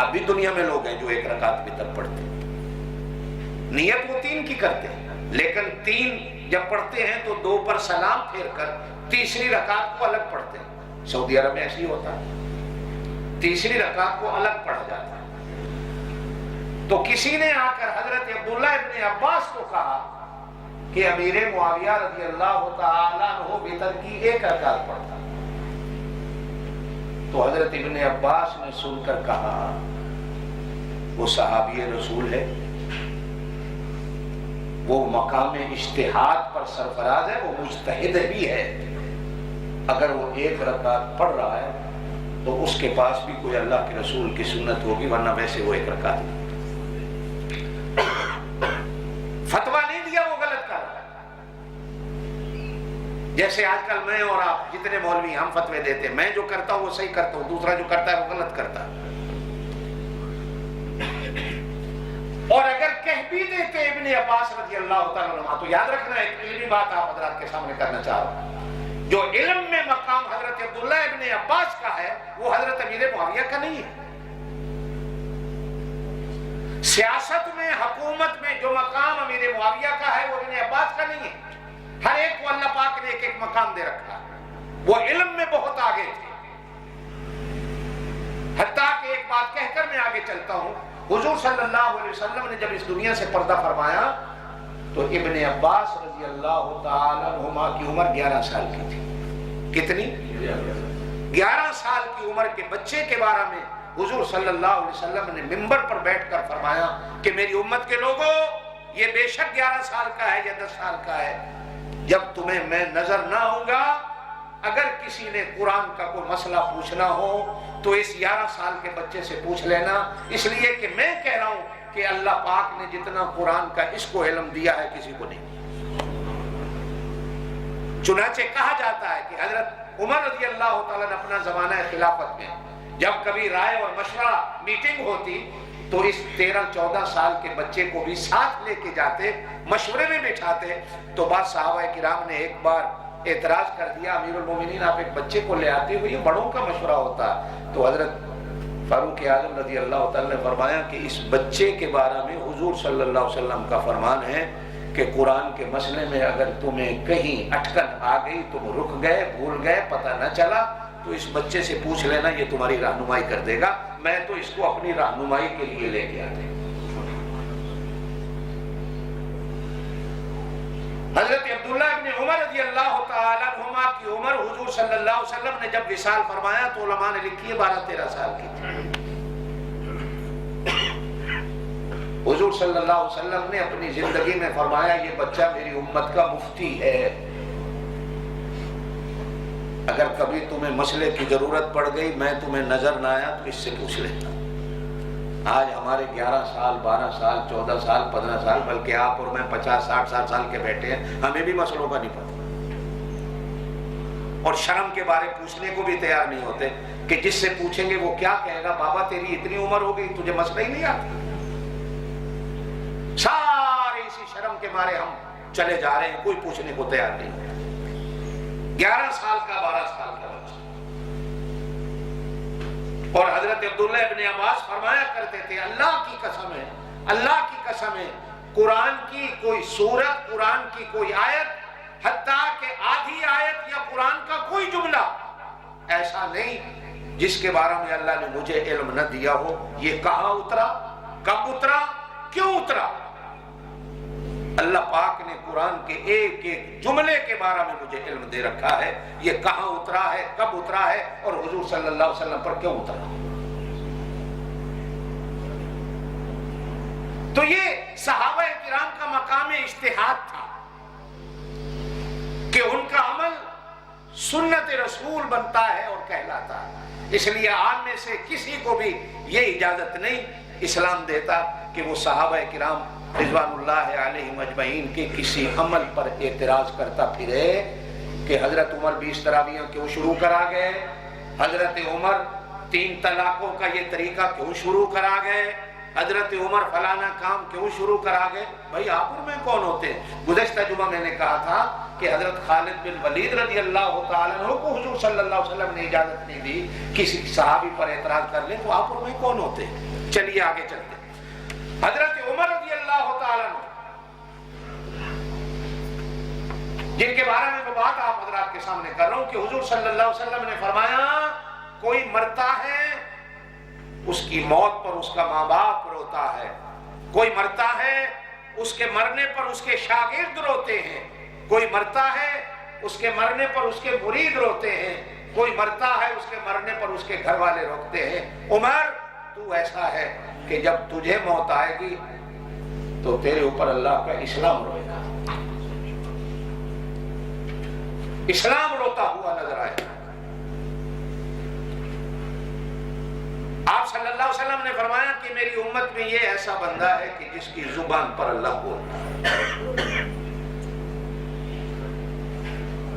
اب بھی دنیا میں لوگ ہیں جو 1 رکعت وتر پڑھتے ہیں، نیت وہ 3 کی کرتے ہیں لیکن 3 جب پڑھتے ہیں تو 2 پر سلام پھیر کر تیسری رکعت کو الگ پڑھتے ہیں، سعودی عرب میں ایسے ہی ہوتا ہے، تیسری رکعت کو الگ پڑھا جاتا ہے۔ تو کسی نے آ کر حضرت عبداللہ ابن عباس کو کہا کہ امیر معاویہ رضی اللہ تعالیٰ عنہ وتر کی 1 رکعت پڑھتا، تو حضرت ابن عباس نے سن کر کہا وہ صحابی رسول ہے، وہ مقام اجتہاد پر سرفراز ہے، وہ مجتہد بھی ہے. اگر وہ 1 رکعت پڑھ رہا ہے تو اس کے پاس بھی کوئی اللہ کے رسول کی سنت ہوگی، ورنہ ویسے وہ 1 رکعت فتویٰ نہیں دیا، وہ غلط کر رہا ہے. جیسے آج کل میں اور آپ جتنے مولوی ہم فتوے دیتے ہیں، میں جو کرتا ہوں وہ صحیح کرتا ہوں، دوسرا جو کرتا ہے وہ غلط کرتا ہے. اور اگر کہہ بھی دیتے ابن عباس رضی اللہ تعالیٰ عنہ، تو یاد رکھنا ایک علمی بات آپ حضرات کے سامنے کرنا چاہ رہا ہوں. جو علم میں مقام حضرت عبداللہ ابن عباس کا ہے وہ حضرت امیر معاویہ کا نہیں ہے. سیاست میں، حکومت میں جو مقام امیر معاویہ کا ہے وہ ابن عباس کا نہیں ہے. ہر ایک کو اللہ پاک نے ایک ایک مقام دے رکھا ہے. وہ علم میں بہت آگے تھے. حتیٰ کہ ایک بات کہہ کر میں آگے چلتا ہوں، حضور صلی اللہ علیہ وسلم نے جب اس دنیا سے پردہ فرمایا تو ابن عباس رضی اللہ تعالیٰ عنہما کی عمر 11 سال کی تھی. کتنی؟ 11 سال کی عمر کے بچے کے بارے میں حضور صلی اللہ علیہ وسلم نے منبر پر بیٹھ کر فرمایا کہ میری امت کے لوگوں، یہ بے شک 11 سال کا ہے یا 10 سال کا ہے، جب تمہیں میں نظر نہ آؤں گا، اگر کسی نے قرآن کا کوئی مسئلہ پوچھنا ہو تو اس 11 سال کے بچے سے پوچھ لینا، اس لیے کہ میں کہہ رہا ہوں کہ اللہ پاک نے جتنا قرآن کا اس کو علم دیا ہے کسی کو نہیں. چنانچہ کہا جاتا ہے کہ حضرت عمر رضی اللہ تعالیٰ نے اپنا زمانہ خلافت میں جب کبھی رائے اور مشورہ میٹنگ ہوتی تو اس 13-14 سال کے بچے کو بھی ساتھ لے کے جاتے، مشورے میں بٹھاتے. تو بعض صحابہ کرام نے ایک بار اعتراض کر دیا، امیر المومنین آپ ایک بچے کو لے آتے ہوئے، یہ بڑوں کا مشورہ ہوتا. تو حضرت فاروق اعظم رضی اللہ تعالیٰ نے فرمایا کہ اس بچے کے بارے میں حضور صلی اللہ علیہ وسلم کا فرمان ہے کہ قرآن کے مسئلے میں اگر تمہیں کہیں اٹکن آ گئی، تم رک گئے، بھول گئے، پتہ نہ چلا، تو اس بچے سے پوچھ لینا، یہ تمہاری رہنمائی کر دے گا. میں تو اس کو اپنی رہنمائی کے لیے لے کے آتے. حضرت عبداللہ ابن عمر رضی اللہ تعالیٰ عنہما کی عمر حضور صلی اللہ علیہ وسلم نے جب وصال فرمایا تو علماء نے لکھی ہے 12-13 سال کی تھی. حضور صلی اللہ علیہ وسلم نے اپنی زندگی میں فرمایا یہ بچہ میری امت کا مفتی ہے، اگر کبھی تمہیں مسئلے کی ضرورت پڑ گئی، میں تمہیں نظر نہ آیا تو اس سے پوچھ لیتا. آج ہمارے 11 سال 12 سال 14 سال 15 سال بلکہ آپ اور میں 50-60 سال کے بیٹھے ہیں، ہمیں بھی مسئلوں کا نہیں پتا، اور شرم کے بارے پوچھنے کو بھی تیار نہیں ہوتے کہ جس سے پوچھیں گے وہ کیا کہے گا، بابا تیری اتنی عمر ہو گئی تجھے مسئلہ ہی نہیں آتا. سارے اسی شرم کے مارے ہم چلے جا رہے ہیں، کوئی پوچھنے کو تیار نہیں ہوتا. 11 سال کا 12 سال کا بچہ. اور حضرت عبداللہ ابن عباس فرمایا کرتے تھے اللہ کی قسم ہے، اللہ کی قسم ہے، قرآن کی کوئی سورت، قرآن کی کوئی آیت، حتیٰ کہ آدھی آیت یا قرآن کا کوئی جملہ ایسا نہیں جس کے بارے میں اللہ نے مجھے علم نہ دیا ہو. یہ کہاں اترا، کب اترا، کیوں اترا. اللہ پاک نے قرآن کے ایک ایک جملے کے بارے میں مجھے علم دے رکھا ہے، یہ کہاں اترا ہے، کب اترا ہے، اور حضور صلی اللہ علیہ وسلم پر کیوں اترا. تو یہ صحابہ کرام کا مقام اجتہاد تھا کہ ان کا عمل سنت رسول بنتا ہے اور کہلاتا ہے. اس لیے عام میں سے کسی کو بھی یہ اجازت نہیں اسلام دیتا کہ وہ صحابہ کرام رضوان اللہ علیہم اجمعین کے کسی عمل پر اعتراض کرتا پھرے کہ حضرت عمر 20 تراویحیں کیوں شروع کرا گئے، حضرت عمر 3 طلاقوں کا یہ طریقہ کیوں شروع کرا گئے، حضرت عمر فلانا کام کیوں شروع کرا گئے. بھائی آپ اور میں کون ہوتے ہیں؟ گزشتہ جمعہ میں نے کہا تھا کہ حضرت خالد بن ولید رضی اللہ تعالیٰ عنہ کو حضور صلی اللہ علیہ وسلم نے اجازت نہیں دی کسی صحابی پر اعتراض کر لیں، تو آپ اور میں کون ہوتے ہیں؟ چلیے آگے چلتے. حضرت عمر رضی اللہ تعالیٰ عنہ جن کے بارے میں وہ بات آپ حضرات کے سامنے کر رہا ہوں کہ حضور صلی اللہ علیہ وسلم نے فرمایا کوئی مرتا ہے اس کی موت پر اس کا ماں باپ روتا ہے، کوئی مرتا ہے اس کے مرنے پر اس کے شاگرد روتے ہیں، کوئی مرتا ہے اس کے مرنے پر اس کے مرید روتے ہیں، کوئی مرتا ہے اس کے مرنے پر اس کے گھر والے روتے ہیں. عمر تو ایسا ہے کہ جب تجھے موت آئے گی تو تیرے اوپر اللہ کا اسلام روئے گا، اسلام روتا ہوا نظر آئے گا۔ آپ صلی اللہ علیہ وسلم نے فرمایا کہ میری امت میں یہ ایسا بندہ ہے کہ جس کی زبان پر اللہ بولتا ہے،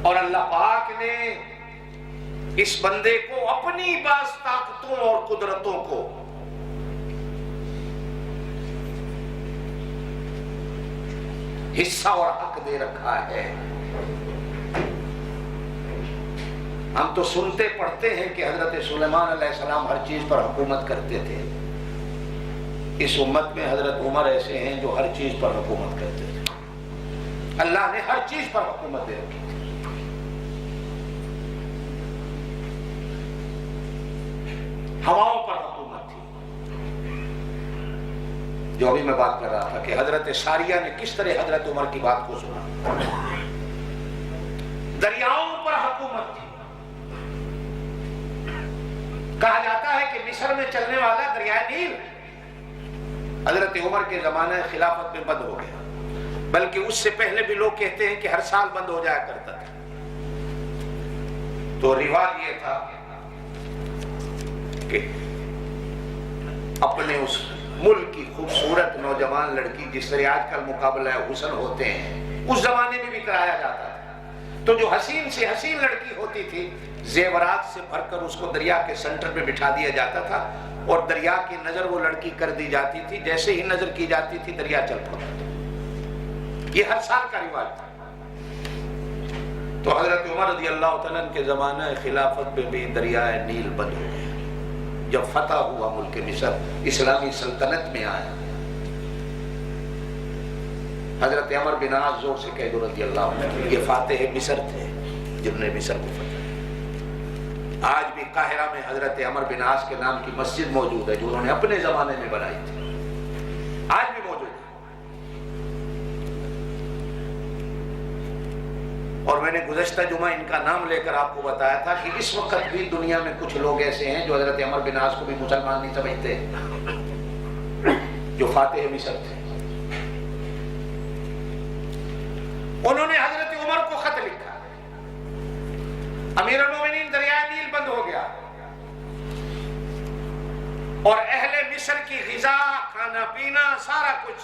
اور اللہ پاک نے اس بندے کو اپنی بعض طاقتوں اور قدرتوں کو حصہ اور حق دے رکھا ہے۔ ہم تو سنتے پڑھتے ہیں کہ حضرت سلیمان علیہ السلام ہر چیز پر حکومت کرتے تھے، اس امت میں حضرت عمر ایسے ہیں جو ہر چیز پر حکومت کرتے تھے، اللہ نے ہر چیز پر حکومت دے رکھی تھی۔ ہواؤں پر حکومت تھی، جو ابھی میں بات کر رہا تھا کہ حضرت ساریہ نے کس طرح حضرت عمر کی بات کو سنا۔ دریاؤں پر حکومت تھی، کہا جاتا ہے کہ مصر میں چلنے والا دریائے نیل حضرت عمر کے زمانے خلافت میں بند ہو گیا، بلکہ اس سے پہلے بھی لوگ کہتے ہیں کہ ہر سال بند ہو جایا کرتا تھا۔ تو رواج یہ تھا کہ اپنے اس ملک کی خوبصورت نوجوان لڑکی، جس طرح آج کل مقابلہ حسن ہوتے ہیں، اس زمانے میں بھی کرایا جاتا تھا۔ تو جو حسین سے حسین لڑکی ہوتی تھی، زیورات سے بھر کر اس کو دریا کے سنٹر پہ بٹھا دیا جاتا تھا، اور دریا کی نظر وہ لڑکی کر دی جاتی تھی، جیسے ہی نظر کی جاتی تھی دریا چل پڑتا تھا۔ یہ ہر سال کا رواج تھا۔ تو حضرت عمر رضی اللہ تعالیٰ کے زمانہ خلافت پہ بھی دریائے نیل بند ہو گیا۔ جب فتح ہوا ملک مصر، اسلامی سلطنت میں آیا، حضرت عمر بن عاص زور سے کہہ دو رضی اللہ عنہ، یہ فاتح مصر تھے جنہوں نے مصر کو فتح۔ آج بھی قاہرہ میں حضرت عمر بن عاص کے نام کی مسجد موجود ہے، جو انہوں نے اپنے زمانے میں بنائی تھی، آج بھی موجود ہے۔ اور میں نے گزشتہ جمعہ ان کا نام لے کر آپ کو بتایا تھا کہ اس وقت بھی دنیا میں کچھ لوگ ایسے ہیں جو حضرت عمر بن عاص کو بھی مسلمان نہیں سمجھتے، جو فاتح مصر تھے۔ انہوں نے حضرت عمر کو خط لکھا، امیر المومنین دریائے نیل بند ہو گیا اور اہل مصر کی غذا، کھانا پینا، سارا کچھ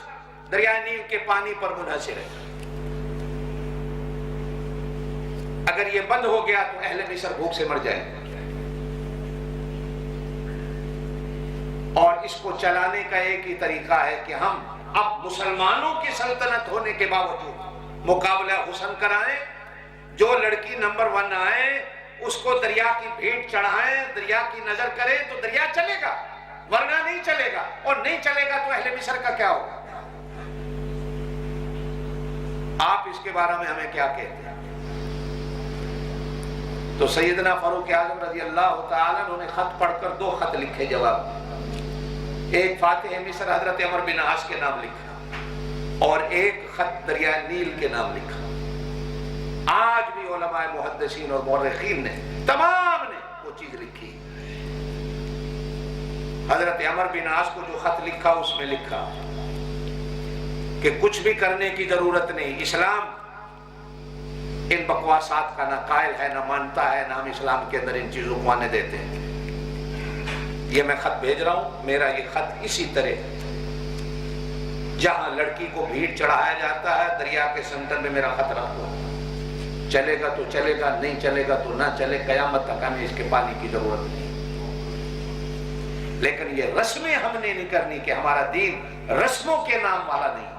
دریائے نیل کے پانی پر منحصر ہے۔ اگر یہ بند ہو گیا تو اہل مصر بھوک سے مر جائیں گے، اور اس کو چلانے کا ایک ہی طریقہ ہے کہ ہم اب مسلمانوں کی سلطنت ہونے کے باوجود مقابلہ حسن کرائیں، جو لڑکی نمبر 1 آئے اس کو دریا کی بھیٹ چڑھائیں، دریا کی نظر کریں تو دریا چلے گا، ورنہ نہیں چلے گا، اور نہیں چلے گا تو اہل مصر کا کیا ہوگا؟ آپ اس کے بارے میں ہمیں کیا کہتے ہیں؟ تو سیدنا فاروق اعظم رضی اللہ تعالیٰ انہوں نے خط پڑھ کر 2 خط لکھے جواب، ایک فاتح مصر حضرت عمر بن عاص کے نام لکھا اور ایک خط دریائے نیل کے نام لکھا۔ آج بھی علماء محدثین اور مورخین نے، تمام نے وہ چیز لکھی۔ حضرت عمر بن عاص کو جو خط لکھا اس میں لکھا کہ کچھ بھی کرنے کی ضرورت نہیں، اسلام ان بکواسات کا نہ قائل ہے، نہ مانتا ہے، نہ ہم اسلام کے اندر ان چیزوں کو آنے دیتے ہیں۔ یہ میں خط بھیج رہا ہوں، میرا یہ خط اسی طرح جہاں لڑکی کو بھیڑ چڑھایا جاتا ہے دریا کے سنٹر میں میرا خط رکھ دو، چلے گا تو چلے گا، نہیں چلے گا تو نہ چلے، قیامت تک ہمیں اس کے پانی کی ضرورت نہیں۔ لیکن یہ رسمیں ہم نے نہیں کرنی کہ ہمارا دین رسموں کے نام والا نہیں،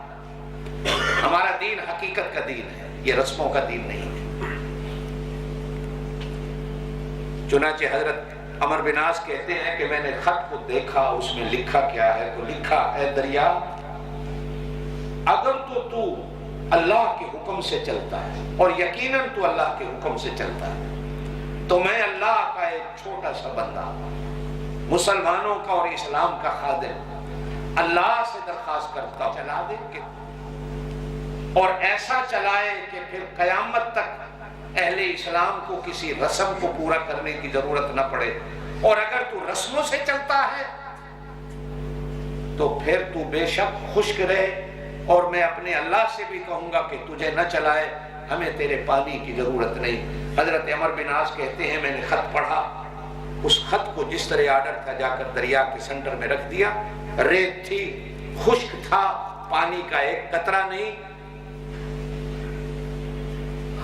ہمارا دین حقیقت کا دین ہے، یہ رسموں کا دین نہیں ہے۔ چنانچہ حضرت عمر بن عاص کہتے ہیں کہ میں نے خط کو دیکھا، اس میں لکھا کیا ہے؟ تو لکھا، اے دریا، اگر تو اللہ کے حکم سے چلتا ہے، اور یقیناً تو اللہ کے حکم سے چلتا ہے، تو میں اللہ کا ایک چھوٹا سا بندہ، مسلمانوں کا اور اسلام کا خادم، اللہ سے درخواست کرتا ہوں چلا دے کہ، اور ایسا چلائے کہ پھر قیامت تک اہل اسلام کو کسی رسم کو پورا کرنے کی ضرورت نہ پڑے، اور اگر تو رسموں سے چلتا ہے تو پھر تو بے شک خشک رہے، اور میں اپنے اللہ سے بھی کہوں گا کہ تجھے نہ چلائے، ہمیں تیرے پانی کی ضرورت نہیں۔ حضرت عمر بن عاص کہتے ہیں میں نے خط پڑھا، اس خط کو جس طرح آرڈر تھا جا کر دریا کے سینٹر میں رکھ دیا، ریت تھی، خشک تھا، پانی کا ایک قطرہ نہیں،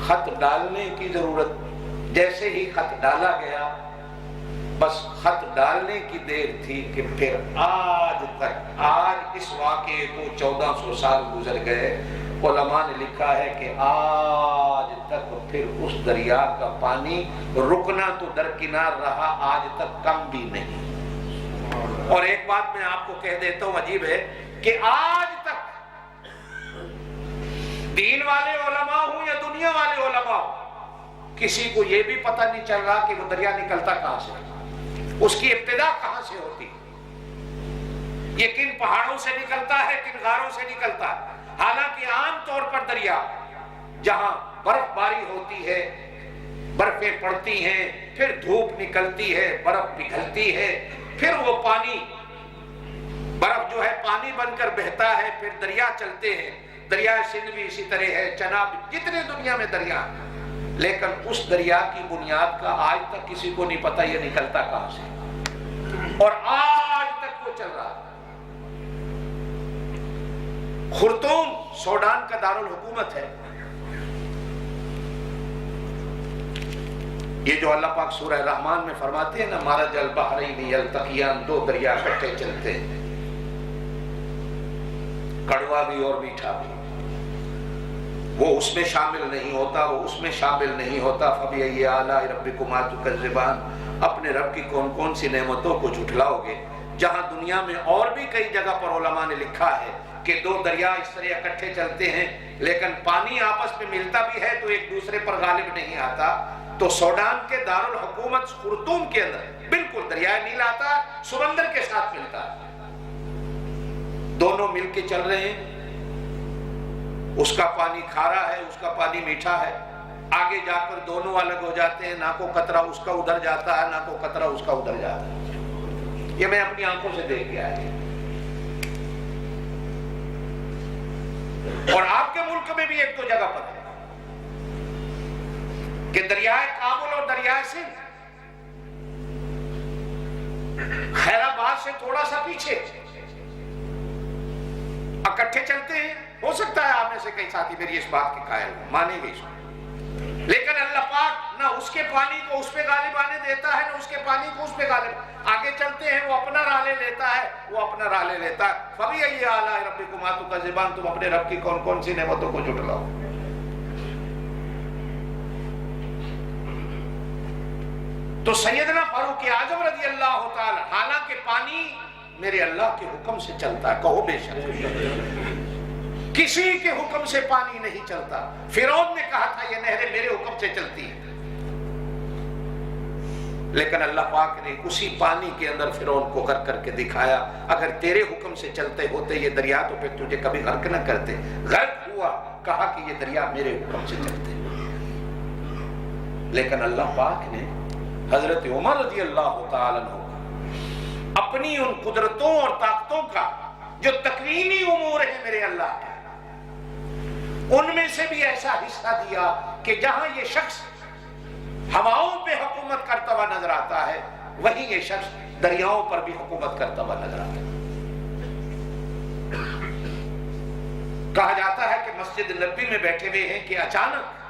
خط ڈالنے کی ضرورت، جیسے ہی خط ڈالا گیا بس خط ڈالنے کی دیر تھی کہ پھر آج تک، آج اس واقعے کو 1400 سال گزر گئے، علماء نے لکھا ہے کہ آج تک پھر اس دریا کا پانی رکنا تو درکنار رہا، آج تک کم بھی نہیں۔ اور ایک بات میں آپ کو کہہ دیتا ہوں، عجیب ہے کہ آج تک دین والے علماء ہوں یا دنیا والے علماء ہوں، کسی کو یہ بھی پتہ نہیں چل رہا کہ وہ دریا نکلتا کہاں سے، اس کی ابتدا کہاں سے ہوتی، یہ کن پہاڑوں سے نکلتا ہے، کن غاروں سے نکلتا ہے۔ حالانکہ عام طور پر دریا جہاں برف باری ہوتی ہے، برفیں پڑتی ہیں، پھر دھوپ نکلتی ہے، برف پگھلتی ہے، پھر وہ پانی، برف جو ہے پانی بن کر بہتا ہے، پھر دریا چلتے ہیں۔ دریا سندھ بھی اسی طرح ہے، چناب، جتنے دنیا میں دریا ہیں، لیکن اس دریا کی بنیاد کا آج تک کسی کو نہیں پتا یہ نکلتا کہاں سے، اور آج تک وہ چل رہا ہے۔ خرطوم سوڈان کا دارالحکومت ہے۔ یہ جو اللہ پاک سورہ رحمان میں فرماتے ہیں نا، مرج البحرین یلتقیان، دو دریا اکٹھے چلتے ہیں، کڑوا بھی اور میٹھا بھی، وہ اس میں شامل نہیں ہوتا، وہ اس میں شامل نہیں ہوتا۔ فَبِأَيِّ آلَاءِ رَبِّكُمَا تُكَذِّبَانِ، اپنے رب کی کون کون سی نعمتوں کو جھٹلاؤ گے۔ جہاں دنیا میں اور بھی کئی جگہ پر علماء نے لکھا ہے کہ دو دریا اس طرح اکٹھے چلتے ہیں، لیکن پانی آپس میں ملتا بھی ہے تو ایک دوسرے پر غالب نہیں آتا، تو سوڈان کے دارالحکومت خرطوم کے اندر بالکل دریائے نیل آتا ہے، سمندر کے ساتھ ملتا ہے، دونوں مل کے چل رہے ہیں، اس کا پانی کھارا ہے، اس کا پانی میٹھا ہے، آگے جا کر دونوں الگ ہو جاتے ہیں، نہ کو قطرہ اس کا ادھر جاتا ہے، نہ کو قطرہ اس کا ادھر جاتا ہے۔ یہ میں اپنی آنکھوں سے دیکھ کے آیا۔ اور آپ کے ملک میں بھی ایک دو جگہ پر ہے کہ دریائے کابل اور دریائے سندھ خیر آباد سے تھوڑا سا پیچھے اکٹھے چلتے ہیں۔ ہو سکتا ہے آپ میں سے کئی ساتھی میری اس بات کے قائل ہوں، مانیں گے اس کو، لیکن اللہ پاک نہ اس کے پانی کو اس پہ غالب آنے دیتا ہے، نہ اس کے پانی کو اس پہ غالب، آگے چلتے ہیں، وہ اپنا راہ لے لیتا ہے، وہ اپنا راہ لے لیتا ہے۔ فَبِأَيِّ آلَاءِ رَبِّكُمَا تُكَذِّبَانِ، تم اپنے رب کی کون کون سی نعمتوں کو جھٹلاؤ۔ تو سیدنا فاروق اعظم رضی اللہ تعالی، حالانکہ پانی میرے اللہ کے حکم سے چلتا ہے، کہو بے شک کسی کے حکم سے پانی نہیں چلتا۔ فرعون نے کہا تھا یہ نہریں میرے حکم سے چلتی ہیں، لیکن اللہ پاک نے اسی پانی کے اندر فرعون کو غرق کر کے دکھایا۔ اگر تیرے حکم سے چلتے ہوتے یہ دریا تو پھر تجھے کبھی غرق نہ کرتے۔ غرق ہوا، کہا کہ یہ دریا میرے حکم سے چلتے، لیکن اللہ پاک نے حضرت عمر رضی اللہ تعالیٰ عنہ اپنی ان قدرتوں اور طاقتوں کا جو تکوینی امور ہیں میرے اللہ کے، ان میں سے بھی ایسا حصہ دیا کہ جہاں یہ شخص ہواؤں پہ حکومت کرتا ہوا نظر آتا ہے، وہیں یہ شخص دریاؤں پر بھی حکومت کرتا ہوا نظر آتا ہے۔ کہا جاتا ہے کہ مسجد نبوی میں بیٹھے ہوئے ہیں کہ اچانک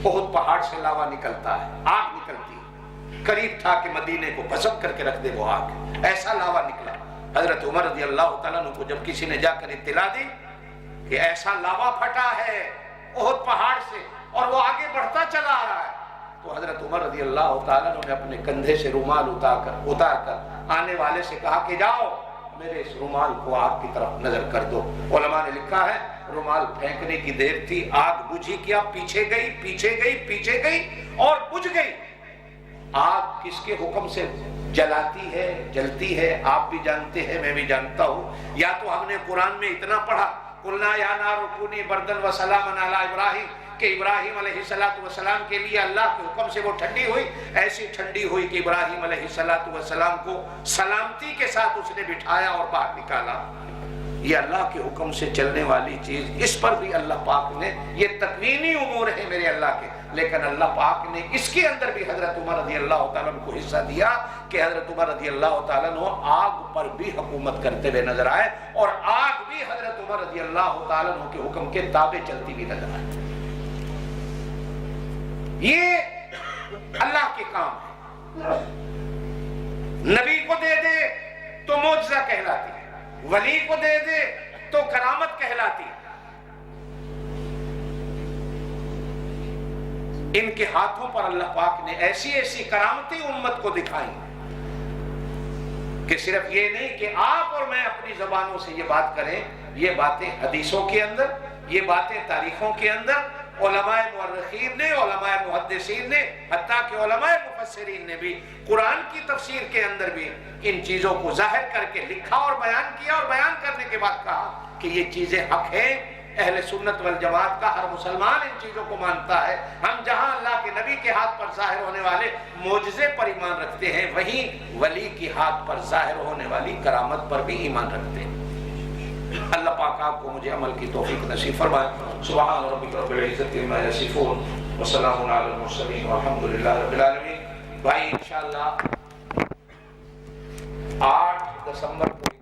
بہت پہاڑ سے لاوا نکلتا ہے، آگ نکلتی ہے، قریب تھا کہ مدینے کو بھسم کر کے رکھ دے وہ آگ، ایسا لاوا نکلا۔ حضرت عمر رضی اللہ تعالیٰ عنہ کو جب کسی نے جا کر اطلاع دی کہ ایسا لاوا پھٹا ہے احد پہاڑ سے اور وہ آگے بڑھتا چلا آ رہا ہے، تو حضرت عمر رضی اللہ تعالیٰ عنہ نے اپنے کندھے سے رومال اتار کر آنے والے سے کہا کہ جاؤ میرے اس رومال کو آگ کی طرف نظر کر دو۔ علماء نے لکھا ہے رومال پھینکنے کی دیر تھی، آگ بجھی کیا، پیچھے گئی اور بجھ گئی۔ آگ کس کے حکم سے جلاتی ہے، جلتی ہے، آپ بھی جانتے ہیں، میں بھی جانتا ہوں۔ یا تو ہم نے قرآن میں اتنا پڑھا قُلْنَا يَا نَارُ كُونِي بَرْدًا وَسَلَامًا عَلَىٰ إِبْرَاهِيمَ کہ ابراہیم علیہ السلام کے لیے اللہ کے حکم سے وہ ٹھنڈی ہوئی، ایسی ٹھنڈی ہوئی کہ ابراہیم علیہ السلام کو سلامتی کے ساتھ اس نے بٹھایا اور باہر نکالا۔ یہ اللہ کے حکم سے چلنے والی چیز، اس پر بھی اللہ پاک نے، یہ تکوینی امور ہے میرے اللہ کے، لیکن اللہ پاک نے اس کے اندر بھی حضرت عمر رضی اللہ تعالیٰ عنہ کو حصہ دیا کہ حضرت عمر رضی اللہ تعالیٰ عنہ آگ پر بھی حکومت کرتے ہوئے نظر آئے، اور آگ بھی حضرت عمر رضی اللہ تعالیٰ عنہ کے حکم کے تابع چلتی بھی نظر آئے۔ یہ اللہ کے کام ہے۔ نبی کو دے دے تو معجزہ کہلاتی ہے، ولی کو دے دے تو کرامت کہلاتی ہے۔ ان کے ہاتھوں پر اللہ پاک نے ایسی ایسی کرامتیں امت کو دکھائیں کہ صرف یہ نہیں کہ آپ اور میں اپنی زبانوں سے یہ بات کریں، یہ باتیں حدیثوں کے اندر، یہ باتیں تاریخوں کے اندر، علماء مورخین نے، علماء محدثین نے، حتیٰ کہ علماء مفسرین نے بھی قرآن کی تفسیر کے اندر بھی ان چیزوں کو ظاہر کر کے لکھا اور بیان کیا، اور بیان کرنے کے بعد کہا کہ یہ چیزیں حق ہیں۔ اہل سنت والجماعت کا ہر مسلمان ان چیزوں کو مانتا ہے۔ ہم جہاں اللہ کے نبی کے ہاتھ پر ظاہر ہونے والے معجزے پر ایمان رکھتے ہیں، وہیں ولی کے ہاتھ پر ظاہر ہونے والی کرامت پر بھی ایمان رکھتے ہیں۔ اللہ پاک آپ کو مجھے عمل کی توفیق نصیب فرمائے۔ سبحان ربک رب العزت عما یصفون وسلام علی المرسلین والحمد للہ رب العالمین۔ بھائی انشاءاللہ 8 دسمبر کو